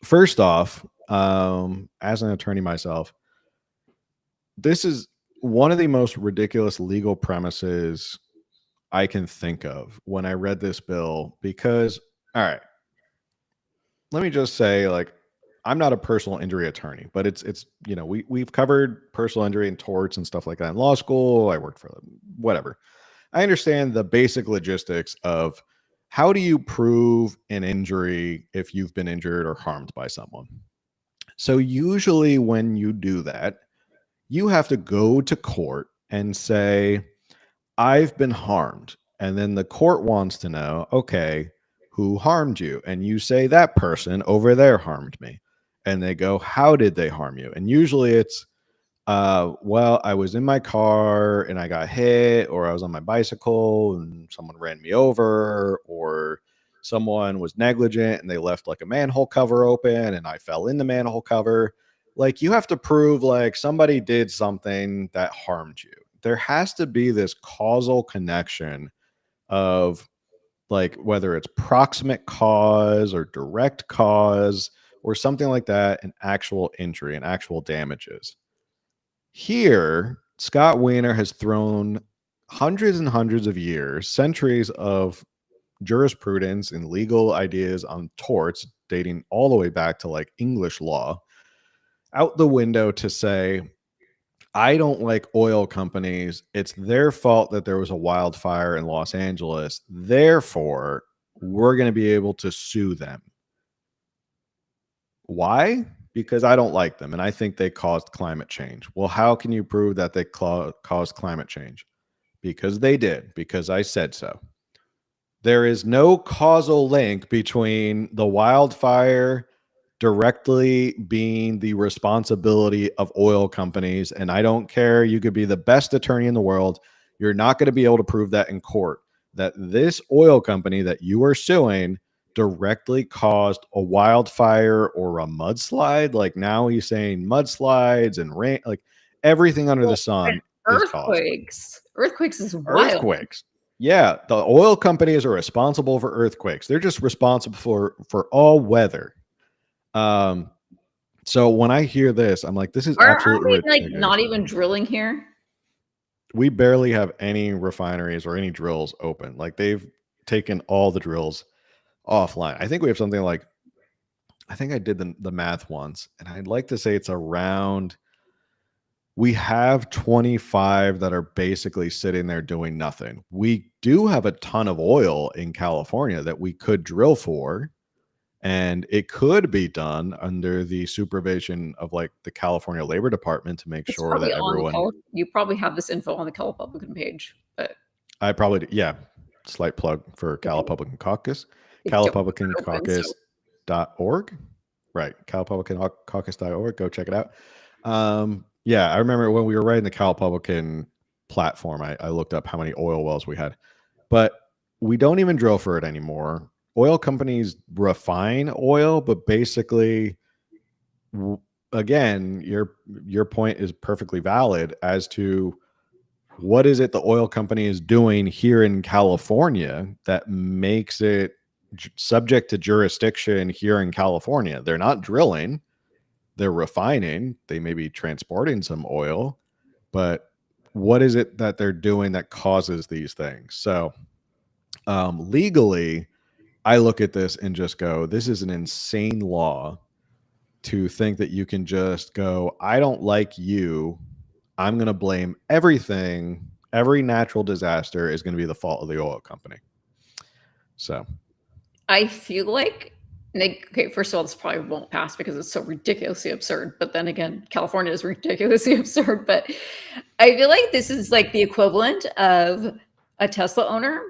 First off, as an attorney myself, this is one of the most ridiculous legal premises I can think of when I read this bill, because, all right, let me just say, like, I'm not a personal injury attorney, but it's you know, we've covered personal injury and torts and stuff like that in law school. I worked for them, whatever. I understand the basic logistics of how do you prove an injury if you've been injured or harmed by someone. So usually when you do that, you have to go to court and say, I've been harmed. And then the court wants to know, okay, who harmed you? And you say, that person over there harmed me. And they go, how did they harm you? And usually it's, well, I was in my car and I got hit, or I was on my bicycle and someone ran me over, or someone was negligent and they left like a manhole cover open and I fell in the manhole cover. Like, you have to prove like somebody did something that harmed you. There has to be this causal connection of like whether it's proximate cause or direct cause or something like that, an actual injury and actual damages. Here, Scott Weiner has thrown hundreds and hundreds of years, centuries of jurisprudence and legal ideas on torts dating all the way back to like English law out the window to say, I don't like oil companies. It's their fault that there was a wildfire in Los Angeles. Therefore, we're going to be able to sue them. Why? Because I don't like them and I think they caused climate change. Well, how can you prove that they caused climate change? Because they did, because I said so. There is no causal link between the wildfire directly being the responsibility of oil companies. And I don't care. You could be the best attorney in the world. You're not going to be able to prove that in court, that this oil company that you are suing directly caused a wildfire or a mudslide. Like, now he's saying mudslides and rain, like everything under the sun. Earthquakes. Earthquakes is wild. Earthquakes. Yeah. The oil companies are responsible for earthquakes. They're just responsible for all weather. So when I hear this, I'm like, this is absolutely aren't we like not even drilling here? We barely have any refineries or any drills open. Like, they've taken all the drills offline. I think we have something like, I think I did the math once, and I'd like to say it's around, we have 25 that are basically sitting there doing nothing. We do have a ton of oil in California that we could drill for, and it could be done under the supervision of like the California Labor Department to make sure that everyone. You probably have this info on the Cal Republican page, but I probably do. Yeah. Slight plug for Cal Republican Caucus. CalRepublicanCaucus.org. Right. CalRepublicanCaucus.org. Go check it out. Yeah, I remember when we were writing the Cal Republican platform, I looked up how many oil wells we had. But we don't even drill for it anymore. Oil companies refine oil, but basically, again, your point is perfectly valid as to what is it the oil company is doing here in California that makes it subject to jurisdiction here in California. They're not drilling, they're refining, they may be transporting some oil, but what is it that they're doing that causes these things? So legally, I look at this and just go, this is an insane law to think that you can just go, I don't like you, I'm going to blame everything. Every natural disaster is going to be the fault of the oil company. So I feel like, okay, first of all, this probably won't pass because it's so ridiculously absurd. But then again, California is ridiculously absurd. But I feel like this is like the equivalent of a Tesla owner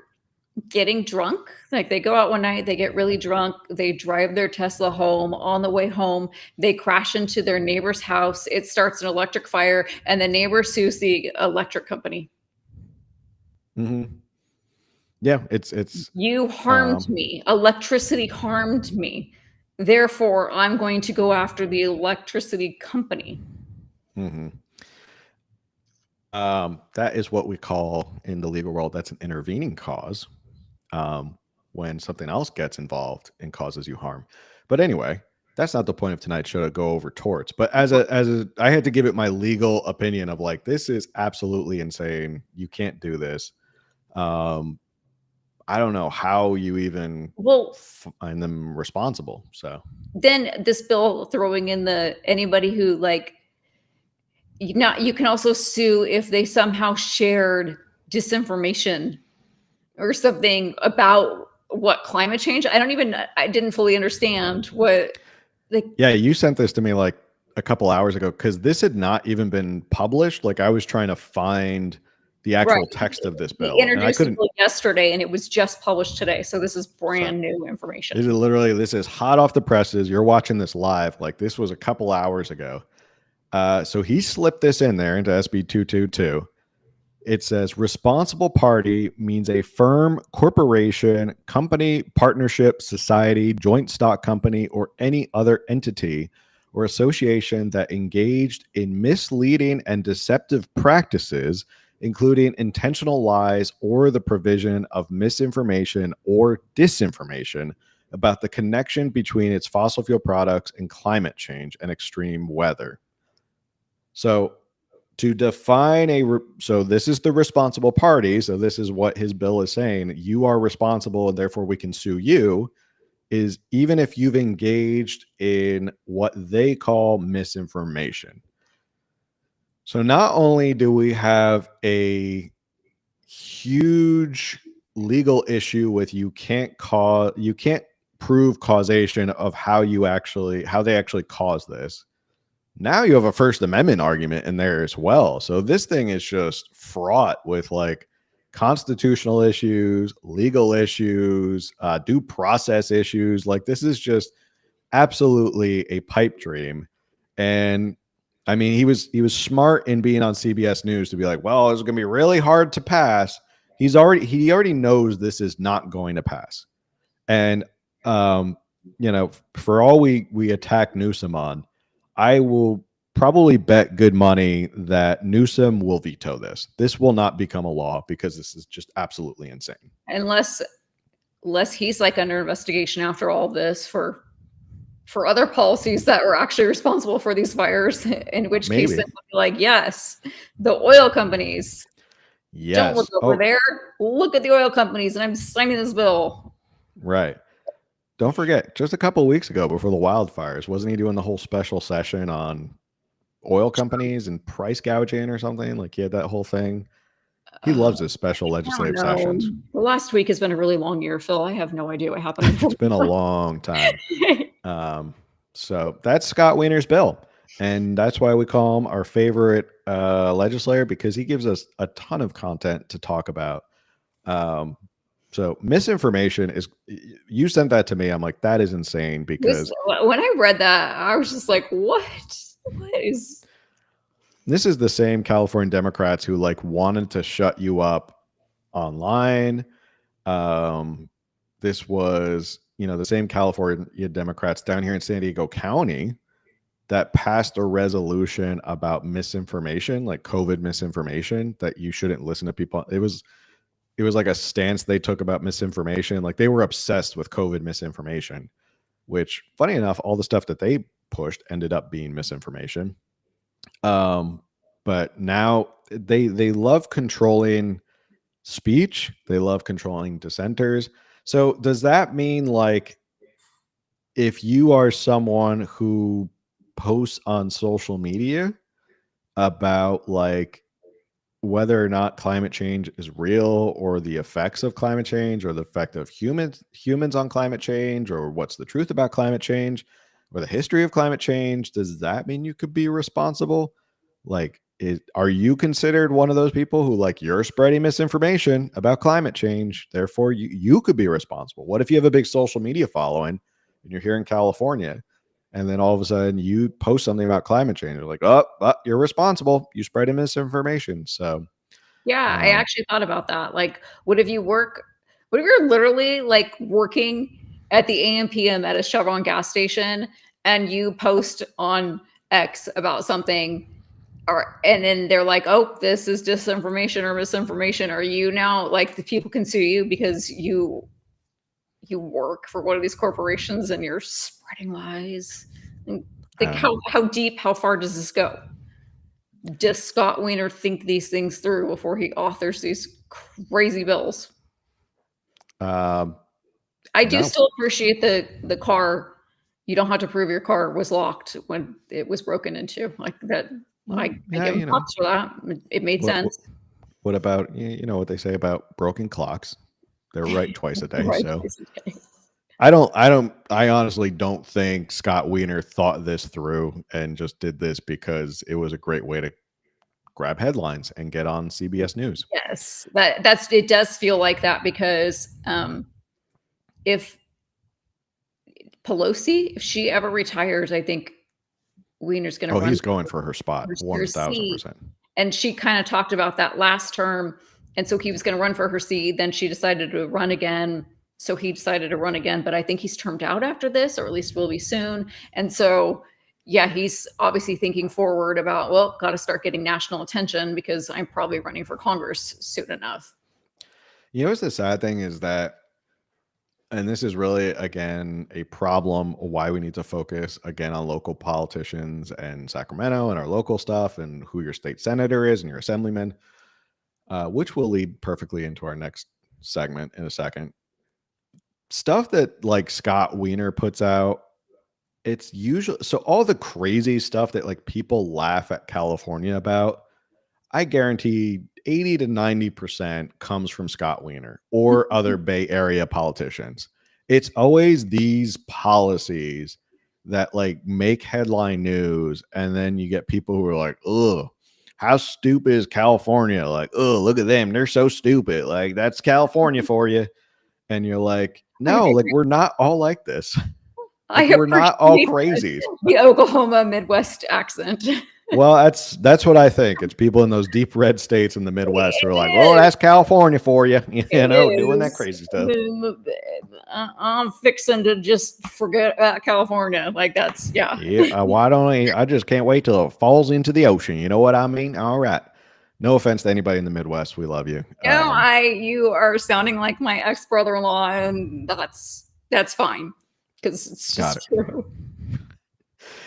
getting drunk. Like they go out one night, they get really drunk, they drive their Tesla home. On the way home, they crash into their neighbor's house. It starts an electric fire, and the neighbor sues the electric company. Mm-hmm. Yeah, it's you harmed me. Electricity harmed me. Therefore, I'm going to go after the electricity company. Mm-hmm. That is what we call in the legal world, that's an intervening cause. When something else gets involved and causes you harm. But anyway, that's not the point of tonight's show to go over torts. But as a I had to give it my legal opinion of like, this is absolutely insane. You can't do this. I don't know how you even find them responsible. So then this bill throwing in the anybody who like you can also sue if they somehow shared disinformation or something about what climate change. I didn't fully understand what. Yeah, you sent this to me like a couple hours ago because this had not even been published. Like I was trying to find the actual text of this bill. He introduced it yesterday, and it was just published today. So this is brand new information. This is hot off the presses. You're watching this live. Like this was a couple hours ago. So he slipped this in there into SB 222. It says responsible party means a firm, corporation, company, partnership, society, joint stock company, or any other entity or association that engaged in misleading and deceptive practices, including intentional lies or the provision of misinformation or disinformation about the connection between its fossil fuel products and climate change and extreme weather. So to define so this is the responsible party. So this is what his bill is saying. You are responsible and therefore we can sue you, is even if you've engaged in what they call misinformation. So not only do we have a huge legal issue with you can't prove causation of how they actually caused this. Now you have a First Amendment argument in there as well. So this thing is just fraught with like constitutional issues, legal issues, due process issues. Like this is just absolutely a pipe dream. And I mean, he was smart in being on CBS News to be like, well, it's going to be really hard to pass. He already knows this is not going to pass. And, for all we attack Newsom on, I will probably bet good money that Newsom will veto this. This will not become a law because this is just absolutely insane. Unless he's like under investigation after all this for other policies that were actually responsible for these fires, in which case they would be like, yes, the oil companies. Yes. Don't look over there. Look at the oil companies, and I'm signing this bill. Right. Don't forget, just a couple of weeks ago before the wildfires, wasn't he doing the whole special session on oil companies and price gouging or something? Like he had that whole thing. He loves his special legislative sessions. The last week has been a really long year, Phil. I have no idea what happened. It's been a long time. So that's Scott Weiner's bill. And that's why we call him our favorite legislator, because he gives us a ton of content to talk about. So misinformation is, you sent that to me. I'm like, that is insane, because when I read that, I was just like, what is this? Is the same California Democrats who like wanted to shut you up online, This was, the same California Democrats down here in San Diego County that passed a resolution about misinformation, like COVID misinformation, that you shouldn't listen to people. It was like a stance they took about misinformation. Like they were obsessed with COVID misinformation, which, funny enough, all the stuff that they pushed ended up being misinformation. But now they love controlling speech. They love controlling dissenters. So does that mean, like, if you are someone who posts on social media about like whether or not climate change is real, or the effects of climate change, or the effect of humans on climate change, or what's the truth about climate change, or the history of climate change, does that mean you could be responsible? Like, are you considered one of those people who, like, you're spreading misinformation about climate change, therefore you could be responsible? What if you have a big social media following and you're here in California, and then all of a sudden you post something about climate change? You're like, oh, you're responsible. You spread misinformation. So, Yeah, I actually thought about that. Like, what if you're literally like working at the AM PM at a Chevron gas station, and you post on X about something, and then they're like, oh, this is disinformation or misinformation. Are you now, like, the people can sue you because you work for one of these corporations and you're spreading lies? And like, how far does this go? Does Scott Weiner think these things through before he authors these crazy bills? I do still appreciate the car. You don't have to prove your car was locked when it was broken into, like that. I give him props for that. It made sense. What about, what they say about broken clocks? They're right twice a day. Right, so twice a day. I honestly don't think Scott Weiner thought this through and just did this because it was a great way to grab headlines and get on CBS News. Yes, it does feel like that, because if Pelosi, if she ever retires, I think Weiner's going to run. He's going for her spot, 1,000%. And she kind of talked about that last term, and so he was going to run for her seat. Then she decided to run again, so he decided to run again. But I think he's termed out after this, or at least will be soon. And so, yeah, he's obviously thinking forward about, well, got to start getting national attention because I'm probably running for Congress soon enough. What's the sad thing is that, and this is really, again, a problem why we need to focus again on local politicians and Sacramento and our local stuff and who your state senator is and your assemblyman, which will lead perfectly into our next segment in a second. Stuff that, like, Scott Weiner puts out, it's usually, so all the crazy stuff that, like, people laugh at California about, I guarantee 80 to 90% comes from Scott Weiner or other Bay Area politicians. It's always these policies that, like, make headline news, and then you get people who are like, "Ugh, how stupid is California? Like, oh, look at them, they're so stupid. Like, that's California for you." And you're like, no, like, we're not all like this. Like, we're not all crazies. The Oklahoma Midwest accent. Well, that's what I think. It's people in those deep red states in the Midwest who are like, well, that's California for you, doing that crazy stuff. I'm fixing to just forget about California. Like, that's, yeah. Yeah, why don't I just can't wait till it falls into the ocean. You know what I mean? All right. No offense to anybody in the Midwest. We love you. No, you are sounding like my ex-brother-in-law, and that's fine, because it's just true.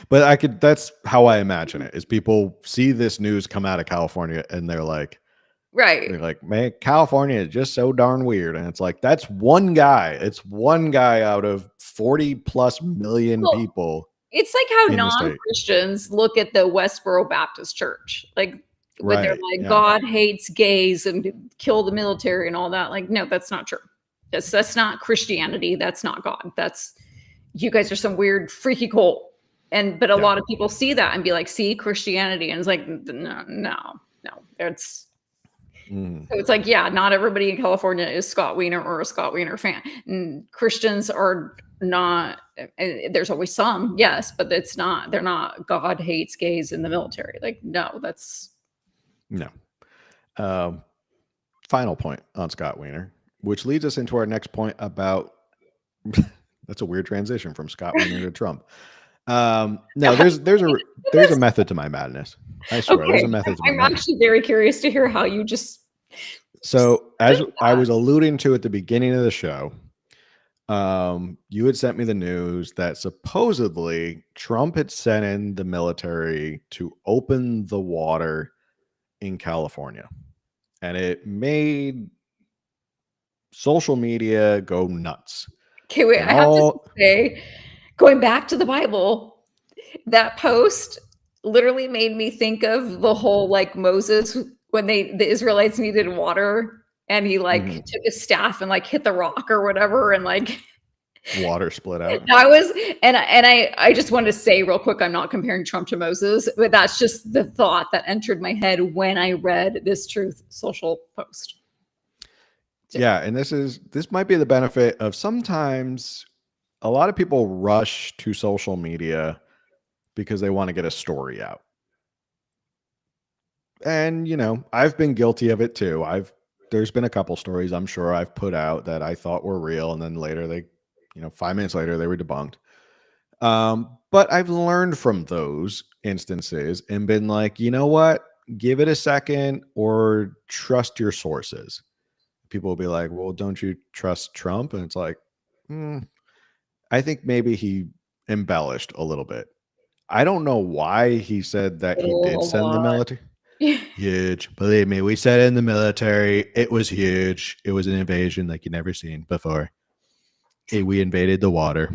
But that's how I imagine it, is people see this news come out of California and they're like, right. They're like, man, California is just so darn weird. And it's like, that's one guy. It's one guy out of 40 plus million people. It's like how non-Christians look at the Westboro Baptist Church. Like, when they're like, God hates gays and kill the military and all that. Like, no, that's not true. That's not Christianity. That's not God. You guys are some weird freaky cult. But a lot of people see that and be like, see, Christianity. And it's like, no. It's so it's like, yeah, not everybody in California is Scott Weiner or a Scott Weiner fan. And Christians are not, there's always some, yes, but they're not God hates gays in the military. Like, no, that's. No. Final point on Scott Weiner. which leads us into our next point about that's a weird transition from Scott Weiner to Trump. No, there's a method to my madness. I swear, there's a method to my I'm madness. actually very curious to hear how you just. So, as I was alluding to at the beginning of the show, you had sent me the news that supposedly Trump had sent in the military to open the water in California, and it made social media go nuts. Okay, wait. And I have to say, going back to the Bible, that post literally made me think of the whole like Moses when the Israelites needed water and he like took his staff and like hit the rock or whatever and like water split out. I just wanted to say real quick, I'm not comparing Trump to Moses, but that's just the thought that entered my head when I read this Truth Social post. Yeah, and this might be the benefit of sometimes a lot of people rush to social media because they want to get a story out. And, you know, I've been guilty of it too. There's been a couple stories I'm sure I've put out that I thought were real, and then later 5 minutes later they were debunked. But I've learned from those instances and been like, you know what? Give it a second or trust your sources. People will be like, well, don't you trust Trump? And it's like, I think maybe he embellished a little bit. I don't know why he said that he did send the military. Huge. Believe me, we said in the military, it was huge. It was an invasion like you've never seen before. We invaded the water.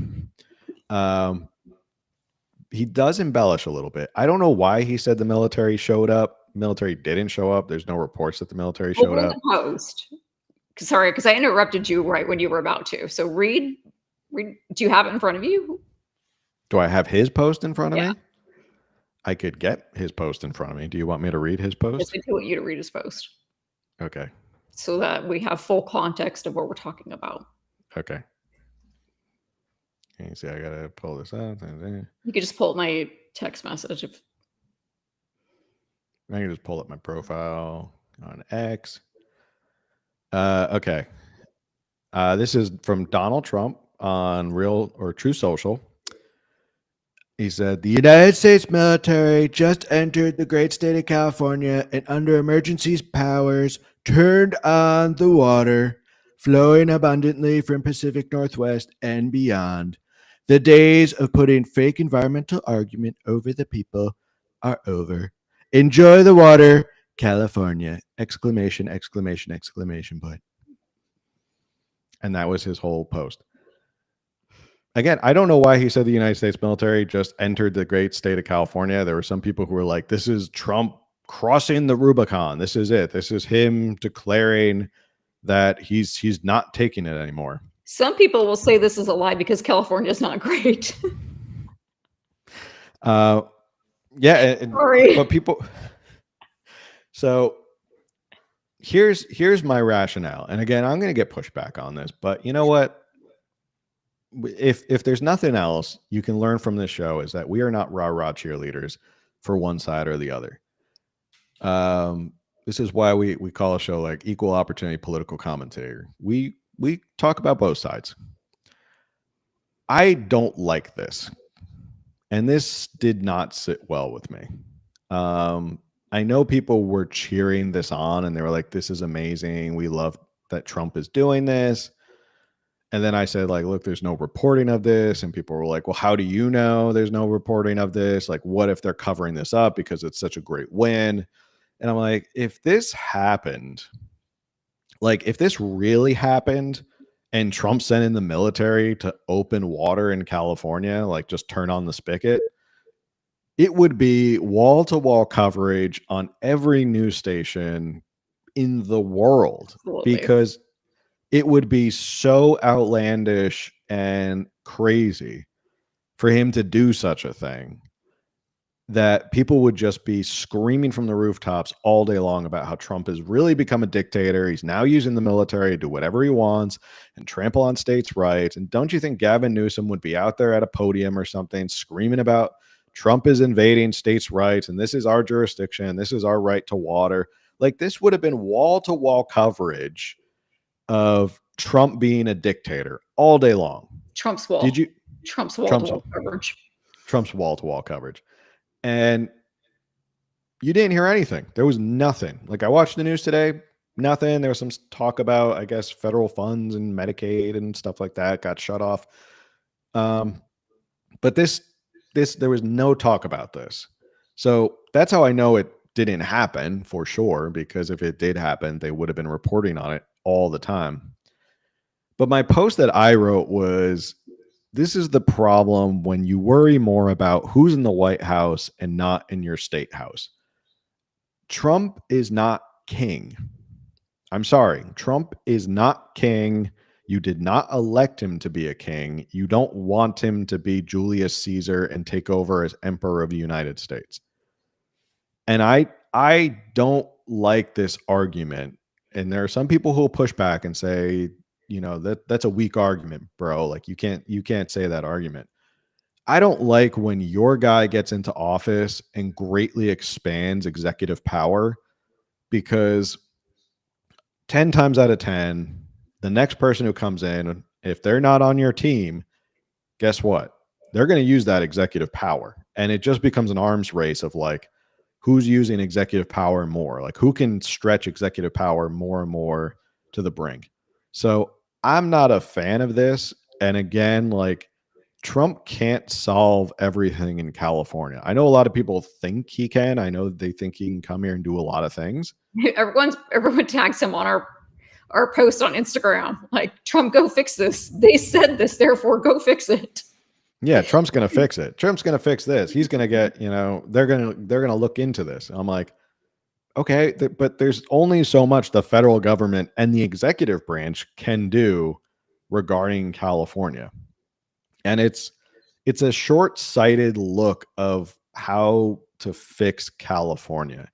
He does embellish a little bit. I don't know why he said the military showed up. Military didn't show up. There's no reports that the military showed up. Post. Sorry, because I interrupted you right when you were about to. So read. Do you have it in front of you? Do I have his post in front of me? I could get his post in front of me. Do you want me to read his post? I do want you to read his post. Okay. So that we have full context of what we're talking about. Okay. You see, I gotta pull this out. You could just pull up my text message. I can just pull up my profile on X. Okay. This is from Donald Trump on Real or True Social. He said, the United States military just entered the great state of California and under emergency powers turned on the water flowing abundantly from Pacific Northwest and beyond. The days of putting fake environmental argument over the people are over. Enjoy the water, California! Exclamation, exclamation, exclamation point. And that was his whole post. Again, I don't know why he said the United States military just entered the great state of California. There were some people who were like, this is Trump crossing the Rubicon. This is it. This is him declaring that he's not taking it anymore. Some people will say this is a lie because California is not great. Yeah. Sorry. But people. So here's my rationale. And again, I'm going to get pushback on this, but you know what? If there's nothing else you can learn from this show is that we are not rah-rah cheerleaders for one side or the other. This is why we call a show like Equal Opportunity Political Commentator. We talk about both sides. I don't like this. And this did not sit well with me. I know people were cheering this on and they were like, this is amazing. We love that Trump is doing this. And then I said, like, look, there's no reporting of this. And people were like, well, how do you know there's no reporting of this? Like, what if they're covering this up because it's such a great win? And I'm like, if this happened, like, if this really happened and Trump sent in the military to open water in California, like just turn on the spigot, it would be wall-to-wall coverage on every news station in the world. Absolutely. Because it would be so outlandish and crazy for him to do such a thing that people would just be screaming from the rooftops all day long about how Trump has really become a dictator. He's now using the military to do whatever he wants and trample on states' rights. And don't you think Gavin Newsom would be out there at a podium or something screaming about Trump is invading states' rights and this is our jurisdiction, this is our right to water? Like, this would have been wall-to-wall coverage of Trump being a dictator all day long. Trump's wall. Did you? Trump's wall-to-wall coverage. Trump's wall-to-wall coverage. And you didn't hear anything. There was nothing. Like, I watched the news today, nothing. There was some talk about, I guess, federal funds and Medicaid and stuff like that got shut off. But this, there was no talk about this. So that's how I know it didn't happen for sure, because if it did happen, they would have been reporting on it all the time. But my post that I wrote was, this is the problem when you worry more about who's in the White House and not in your state house. Trump is not king. I'm sorry. Trump is not king. You did not elect him to be a king. You don't want him to be Julius Caesar and take over as Emperor of the United States. And I don't like this argument. And there are some people who will push back and say, you know, that's a weak argument, bro. Like, you can't say that argument. I don't like when your guy gets into office and greatly expands executive power, because 10 times out of 10, the next person who comes in, if they're not on your team, guess what? They're going to use that executive power. And it just becomes an arms race of like, who's using executive power more? Like, who can stretch executive power more and more to the brink? So I'm not a fan of this. And again, like, Trump can't solve everything in California. I know a lot of people think he can. I know they think he can come here and do a lot of things. Everyone tags him on our post on Instagram. Like, Trump, go fix this. They said this, therefore go fix it. Yeah, Trump's going to fix it. Trump's going to fix this. He's going to get, you know, they're going to look into this. I'm like, okay, but there's only so much the federal government and the executive branch can do regarding California. And it's a short-sighted look of how to fix California,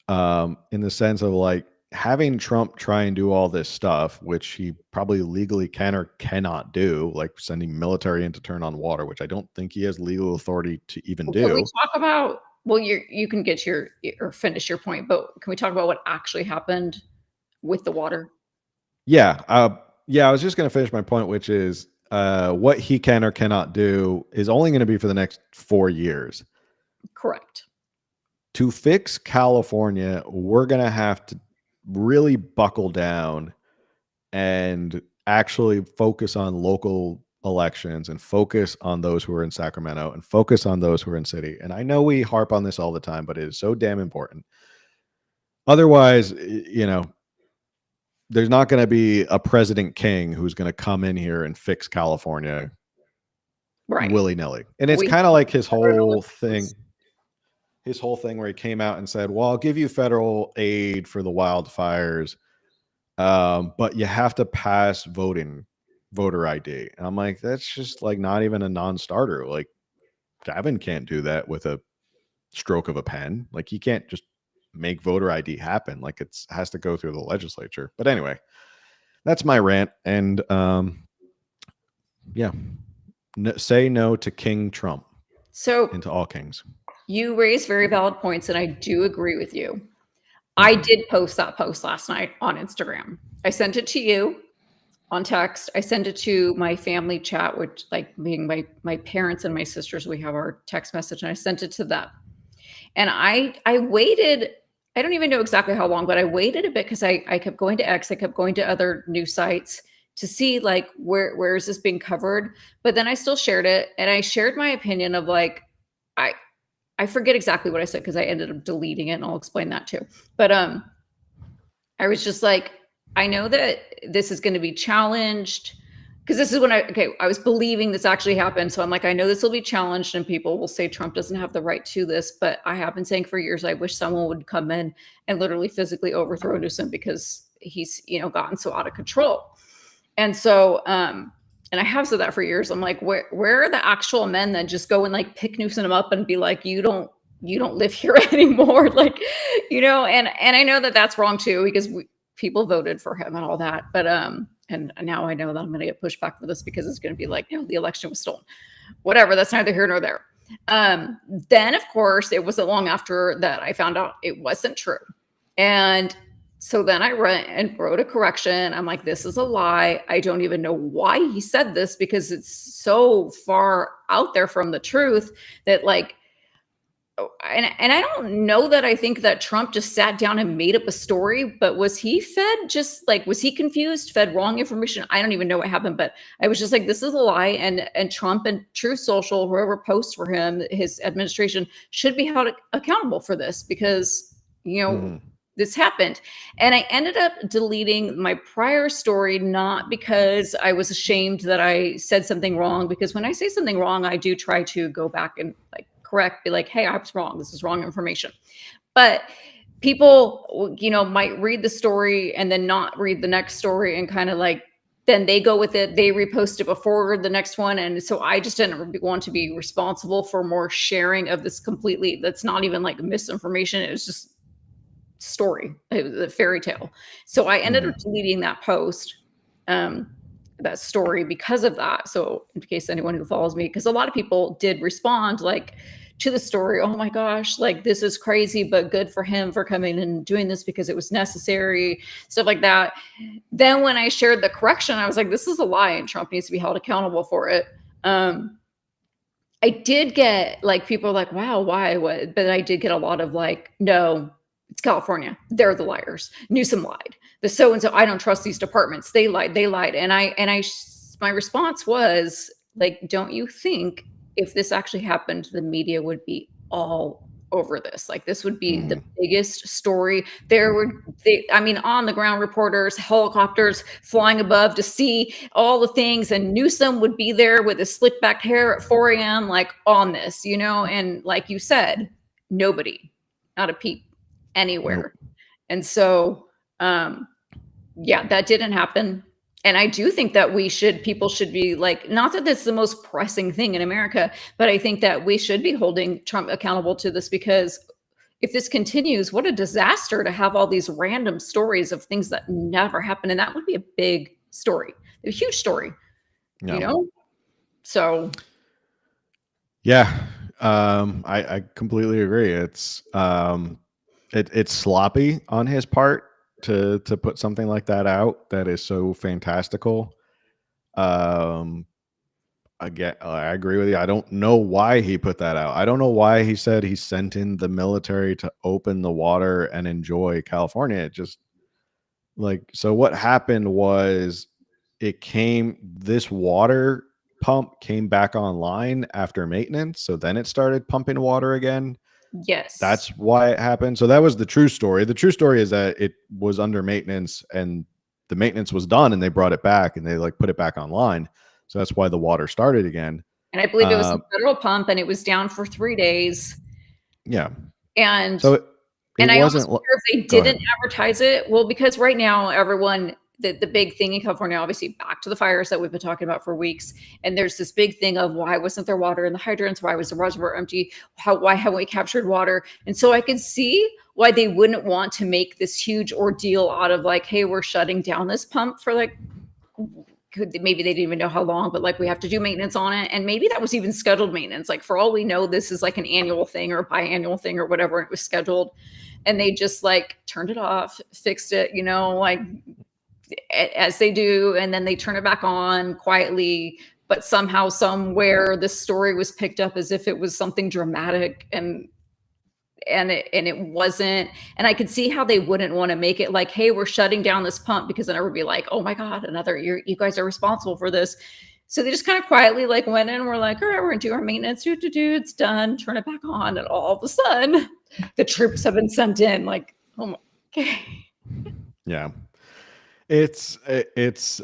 in the sense of like having Trump try and do all this stuff, which he probably legally can or cannot do, like sending military in to turn on water, which I don't think he has legal authority to even do. Can we talk about? Well, you can get or finish your point, but can we talk about what actually happened with the water? Yeah, I was just going to finish my point, which is, what he can or cannot do is only going to be for the next 4 years. Correct. To fix California, we're going to have to really buckle down and actually focus on local elections and focus on those who are in Sacramento and focus on those who are in city. And I know we harp on this all the time, but it is so damn important. Otherwise, you know, there's not going to be a President King who's going to come in here and fix California willy-nilly. And it's kind of like his whole thing where he came out and said, well, I'll give you federal aid for the wildfires, but you have to pass voter ID. And I'm like, that's just like not even a non-starter. Like, Gavin can't do that with a stroke of a pen. Like, he can't just make voter ID happen. Like, it has to go through the legislature. But anyway, that's my rant. And say no to King Trump. So, and to all kings. You raise very valid points, and I do agree with you. I did post that post last night on Instagram. I sent it to you on text. I sent it to my family chat, which, like, being my parents and my sisters, we have our text message, and I sent it to them. And I waited. I don't even know exactly how long, but I waited a bit because I kept going to X. I kept going to other news sites to see, like, where is this being covered? But then I still shared it, and I shared my opinion of, like, I forget exactly what I said because I ended up deleting it, and I'll explain that too. But I was just like, I know that this is going to be challenged, because this is when I was believing this actually happened. So I'm like, I know this will be challenged and people will say Trump doesn't have the right to this, but I have been saying for years, I wish someone would come in and literally physically overthrow Newsom, because he's, gotten so out of control. And so, and I have said that for years. I'm like, where are the actual men that just go and like pick Newsom up and be like, you don't live here anymore. Like, and I know that that's wrong too, because people voted for him and all that. But, and now I know that I'm going to get pushed back for this, because it's going to be like, the election was stolen, whatever. That's neither here nor there. Then of course it wasn't long after that I found out it wasn't true. And So then I went and wrote a correction. I'm like, this is a lie. I don't even know why he said this because it's so far out there from the truth that like, and I don't know that I think that Trump just sat down and made up a story, but was he fed just like, was he confused, fed wrong information? I don't even know what happened, but I was just like, this is a lie. And Trump and Truth Social, whoever posts for him, his administration should be held accountable for this because, this happened. And I ended up deleting my prior story, not because I was ashamed that I said something wrong, because when I say something wrong, I do try to go back and like correct, be like, hey, I was wrong. This is wrong information. But people, might read the story and then not read the next story and kind of like, then they go with it. They repost it before the next one. And so I just didn't want to be responsible for more sharing of this completely. That's not even like misinformation. It was just story. It was a fairy tale. So I ended up deleting that post, that story because of that. So in case anyone who follows me, because a lot of people did respond like to the story, oh my gosh, like this is crazy, but good for him for coming and doing this because it was necessary, stuff like that. Then when I shared the correction, I was like, this is a lie and Trump needs to be held accountable for it. I did get like people like, wow, why? What? But I did get a lot of like, no, it's California. They're the liars. Newsom lied. The so-and-so, I don't trust these departments. They lied. And my response was like, don't you think if this actually happened, the media would be all over this? Like this would be the biggest story. On the ground reporters, helicopters flying above to see all the things. And Newsom would be there with his slick back hair at 4 a.m. like on this, and like you said, nobody, not a peep anywhere. Nope. And so, that didn't happen. And I do think that people should be like, not that this is the most pressing thing in America, but I think that we should be holding Trump accountable to this, because if this continues, what a disaster to have all these random stories of things that never happened. And that would be a big story, a huge story, So. Yeah. I completely agree. It's sloppy on his part to put something like that out that is so fantastical. Again, I agree with you. I don't know why he put that out. I don't know why he said he sent in the military to open the water and enjoy California. It just like, so what happened was this water pump came back online after maintenance. So then it started pumping water again. Yes. That's why it happened. So that was the true story. The true story is that it was under maintenance and the maintenance was done and they brought it back and they like put it back online. So that's why the water started again. And I believe it was a federal pump and it was down for 3 days. Yeah. And so it I wasn't. almost wonder if they didn't advertise it. Well, because right now everyone, the big thing in California, obviously back to the fires that we've been talking about for weeks. And there's this big thing of why wasn't there water in the hydrants? Why was the reservoir empty? Why haven't we captured water? And so I could see why they wouldn't want to make this huge ordeal out of like, hey, we're shutting down this pump for like, maybe they didn't even know how long, but like we have to do maintenance on it. And maybe that was even scheduled maintenance. Like for all we know, this is like an annual thing or a biannual thing or whatever. It was scheduled and they just like turned it off, fixed it, like as they do, and then they turn it back on quietly, but somehow, somewhere, this story was picked up as if it was something dramatic, and it wasn't. And I could see how they wouldn't want to make it like, hey, we're shutting down this pump, because then I would be like, oh my God, another, you guys are responsible for this. So they just kind of quietly like went in and were like, all right, we're gonna do our maintenance, it's done, turn it back on, and all of a sudden, the troops have been sent in. Like, oh my, okay. Yeah. It's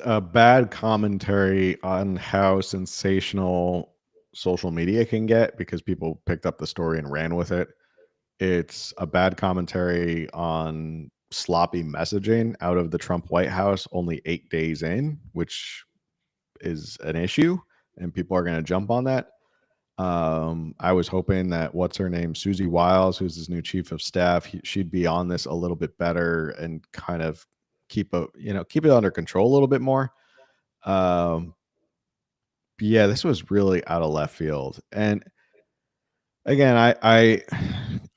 a bad commentary on how sensational social media can get because people picked up the story and ran with it. It's a bad commentary on sloppy messaging out of the Trump White House only 8 days in, which is an issue, and people are going to jump on that. I was hoping that what's her name, Susie Wiles, who's his new chief of staff, she'd be on this a little bit better and kind of keep it under control a little bit more. Yeah, this was really out of left field. And again, I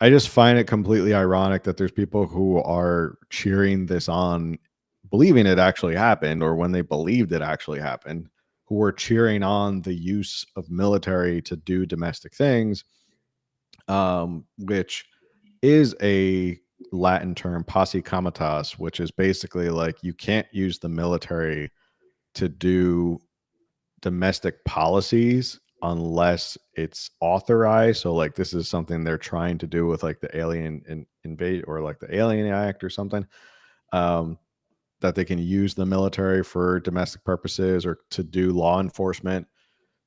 I just find it completely ironic that there's people who are cheering this on, believing it actually happened, or when they believed it actually happened, who were cheering on the use of military to do domestic things, which is a Latin term, posse comitatus, which is basically like you can't use the military to do domestic policies unless it's authorized. So like this is something they're trying to do with like the Alien Invade or like the Alien Act or something, that they can use the military for domestic purposes or to do law enforcement.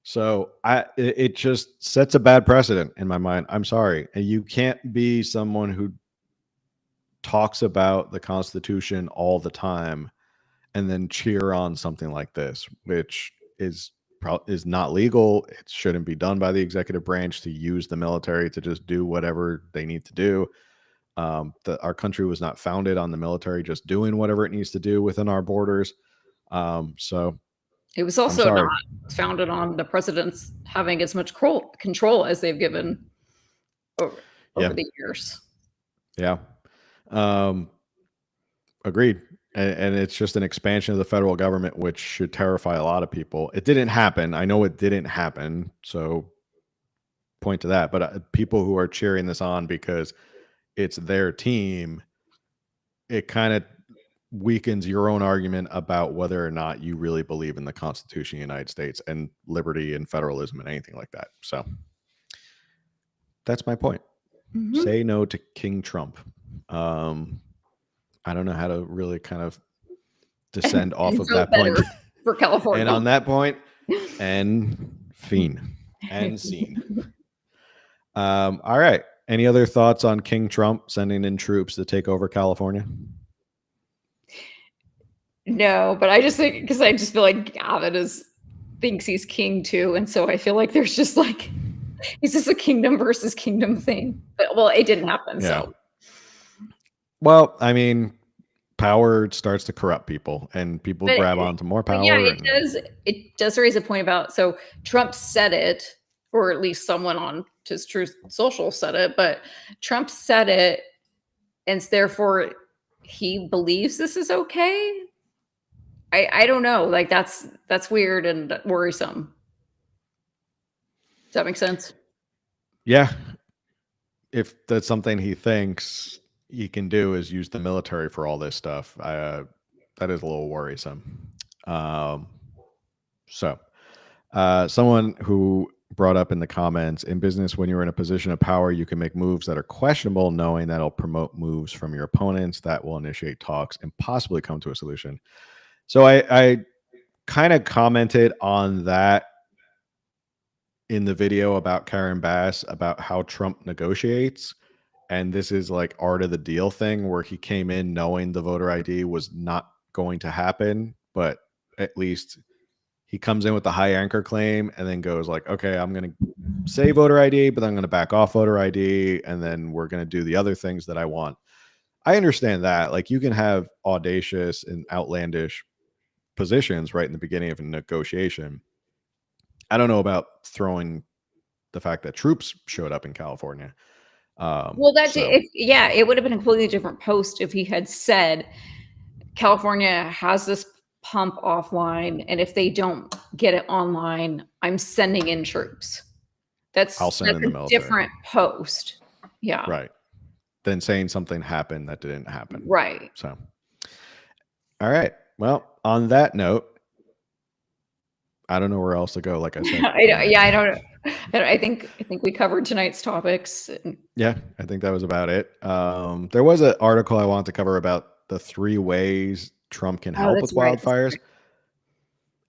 So it just sets a bad precedent in my mind. I'm sorry. You can't be someone who talks about the Constitution all the time and then cheer on something like this, which is not legal. It shouldn't be done by the executive branch to use the military to just do whatever they need to do. Our country was not founded on the military just doing whatever it needs to do within our borders. So it was also not founded on the presidents having as much control as they've given over the years. Yeah. Agreed. And it's just an expansion of the federal government, which should terrify a lot of people. It didn't happen. I know it didn't happen. So point to that. But people who are cheering this on because it's their team, it kind of weakens your own argument about whether or not you really believe in the Constitution of the United States and liberty and federalism and anything like that. So that's my point. Mm-hmm. Say no to King Trump. I don't know how to really kind of descend off of that point for California. And on that point, and fiend and scene. All right. Any other thoughts on King Trump sending in troops to take over California? No, but I just think, because I just feel like Gavin thinks he's king too, and so I feel like there's just like, it's just a kingdom versus kingdom thing. But well, it didn't happen. Yeah. So. Well, I mean, power starts to corrupt people, and people grab onto more power. Yeah, it does raise a point about, so Trump said it, or at least someone on his Truth Social said it, but Trump said it, and therefore he believes this is okay. I don't know. Like that's weird and worrisome. Does that make sense? Yeah. If that's something he thinks he can do is use the military for all this stuff, that is a little worrisome. Someone who brought up in the comments, in business, when you're in a position of power, you can make moves that are questionable, knowing that'll promote moves from your opponents that will initiate talks and possibly come to a solution. So I kind of commented on that in the video about Karen Bass, about how Trump negotiates. And this is like art of the deal thing where he came in knowing the voter ID was not going to happen, but at least he comes in with the high anchor claim and then goes like, okay, I'm going to say voter ID, but I'm going to back off voter ID. And then we're going to do the other things that I want. I understand that. Like, you can have audacious and outlandish positions right in the beginning of a negotiation. I don't know about throwing the fact that troops showed up in California. Well, it would have been a completely different post if he had said California has this pump offline, and if they don't get it online, I'm sending in troops. I'll send in the military. Different post. Yeah. Right. Than saying something happened that didn't happen. Right. So, all right. Well, on that note, I don't know where else to go. Like I said, I don't. I think we covered tonight's topics. Yeah, I think that was about it. There was an article I wanted to cover about the 3 ways Trump can help with wildfires.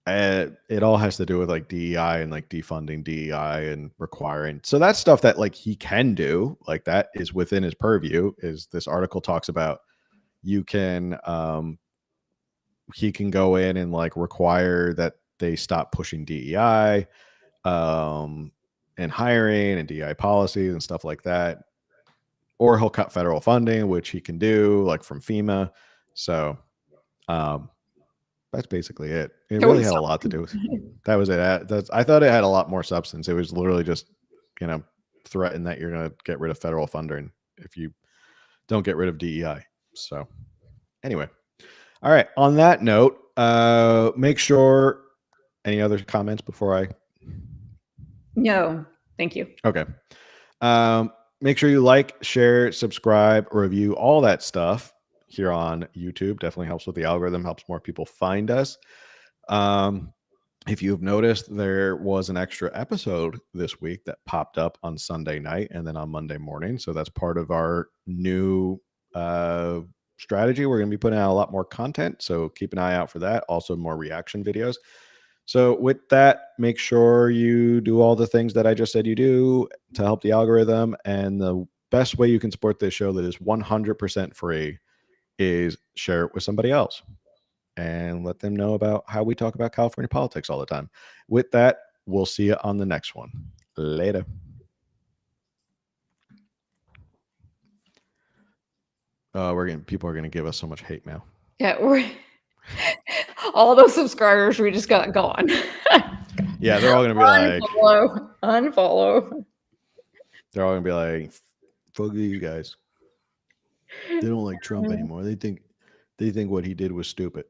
It all has to do with like DEI and like defunding DEI and requiring. So that's stuff that like he can do, like that is within his purview. Is this article talks about you can he can go in and like require that they stop pushing DEI and hiring and DEI policies and stuff like that. Or he'll cut federal funding, which he can do like from FEMA. So that's basically it. It really had a lot to do with that. Was it. I thought it had a lot more substance. It was literally just, threaten that you're going to get rid of federal funding if you don't get rid of DEI. So anyway, all right. On that note, make sure, any other comments before I? No, thank you. Okay. Make sure you like, share, subscribe, review, all that stuff here on YouTube. Definitely helps with the algorithm, helps more people find us. If you've noticed, there was an extra episode this week that popped up on Sunday night and then on Monday morning. So that's part of our new strategy. We're going to be putting out a lot more content. So keep an eye out for that. Also more reaction videos. So with that, make sure you do all the things that I just said you do to help the algorithm. And the best way you can support this show that is 100% free is share it with somebody else and let them know about how we talk about California politics all the time. With that, we'll see you on the next one. Later. People are gonna give us so much hate mail. Yeah, all those subscribers we just got gone. Yeah, they're all gonna be like, unfollow. They're all gonna be like, fuck you guys. They don't like Trump anymore. They think what he did was stupid.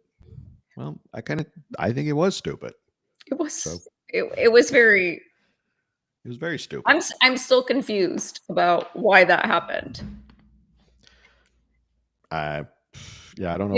Well, I think it was stupid. It was. So, it was very. It was very stupid. I'm still confused about why that happened. Yeah, I don't know.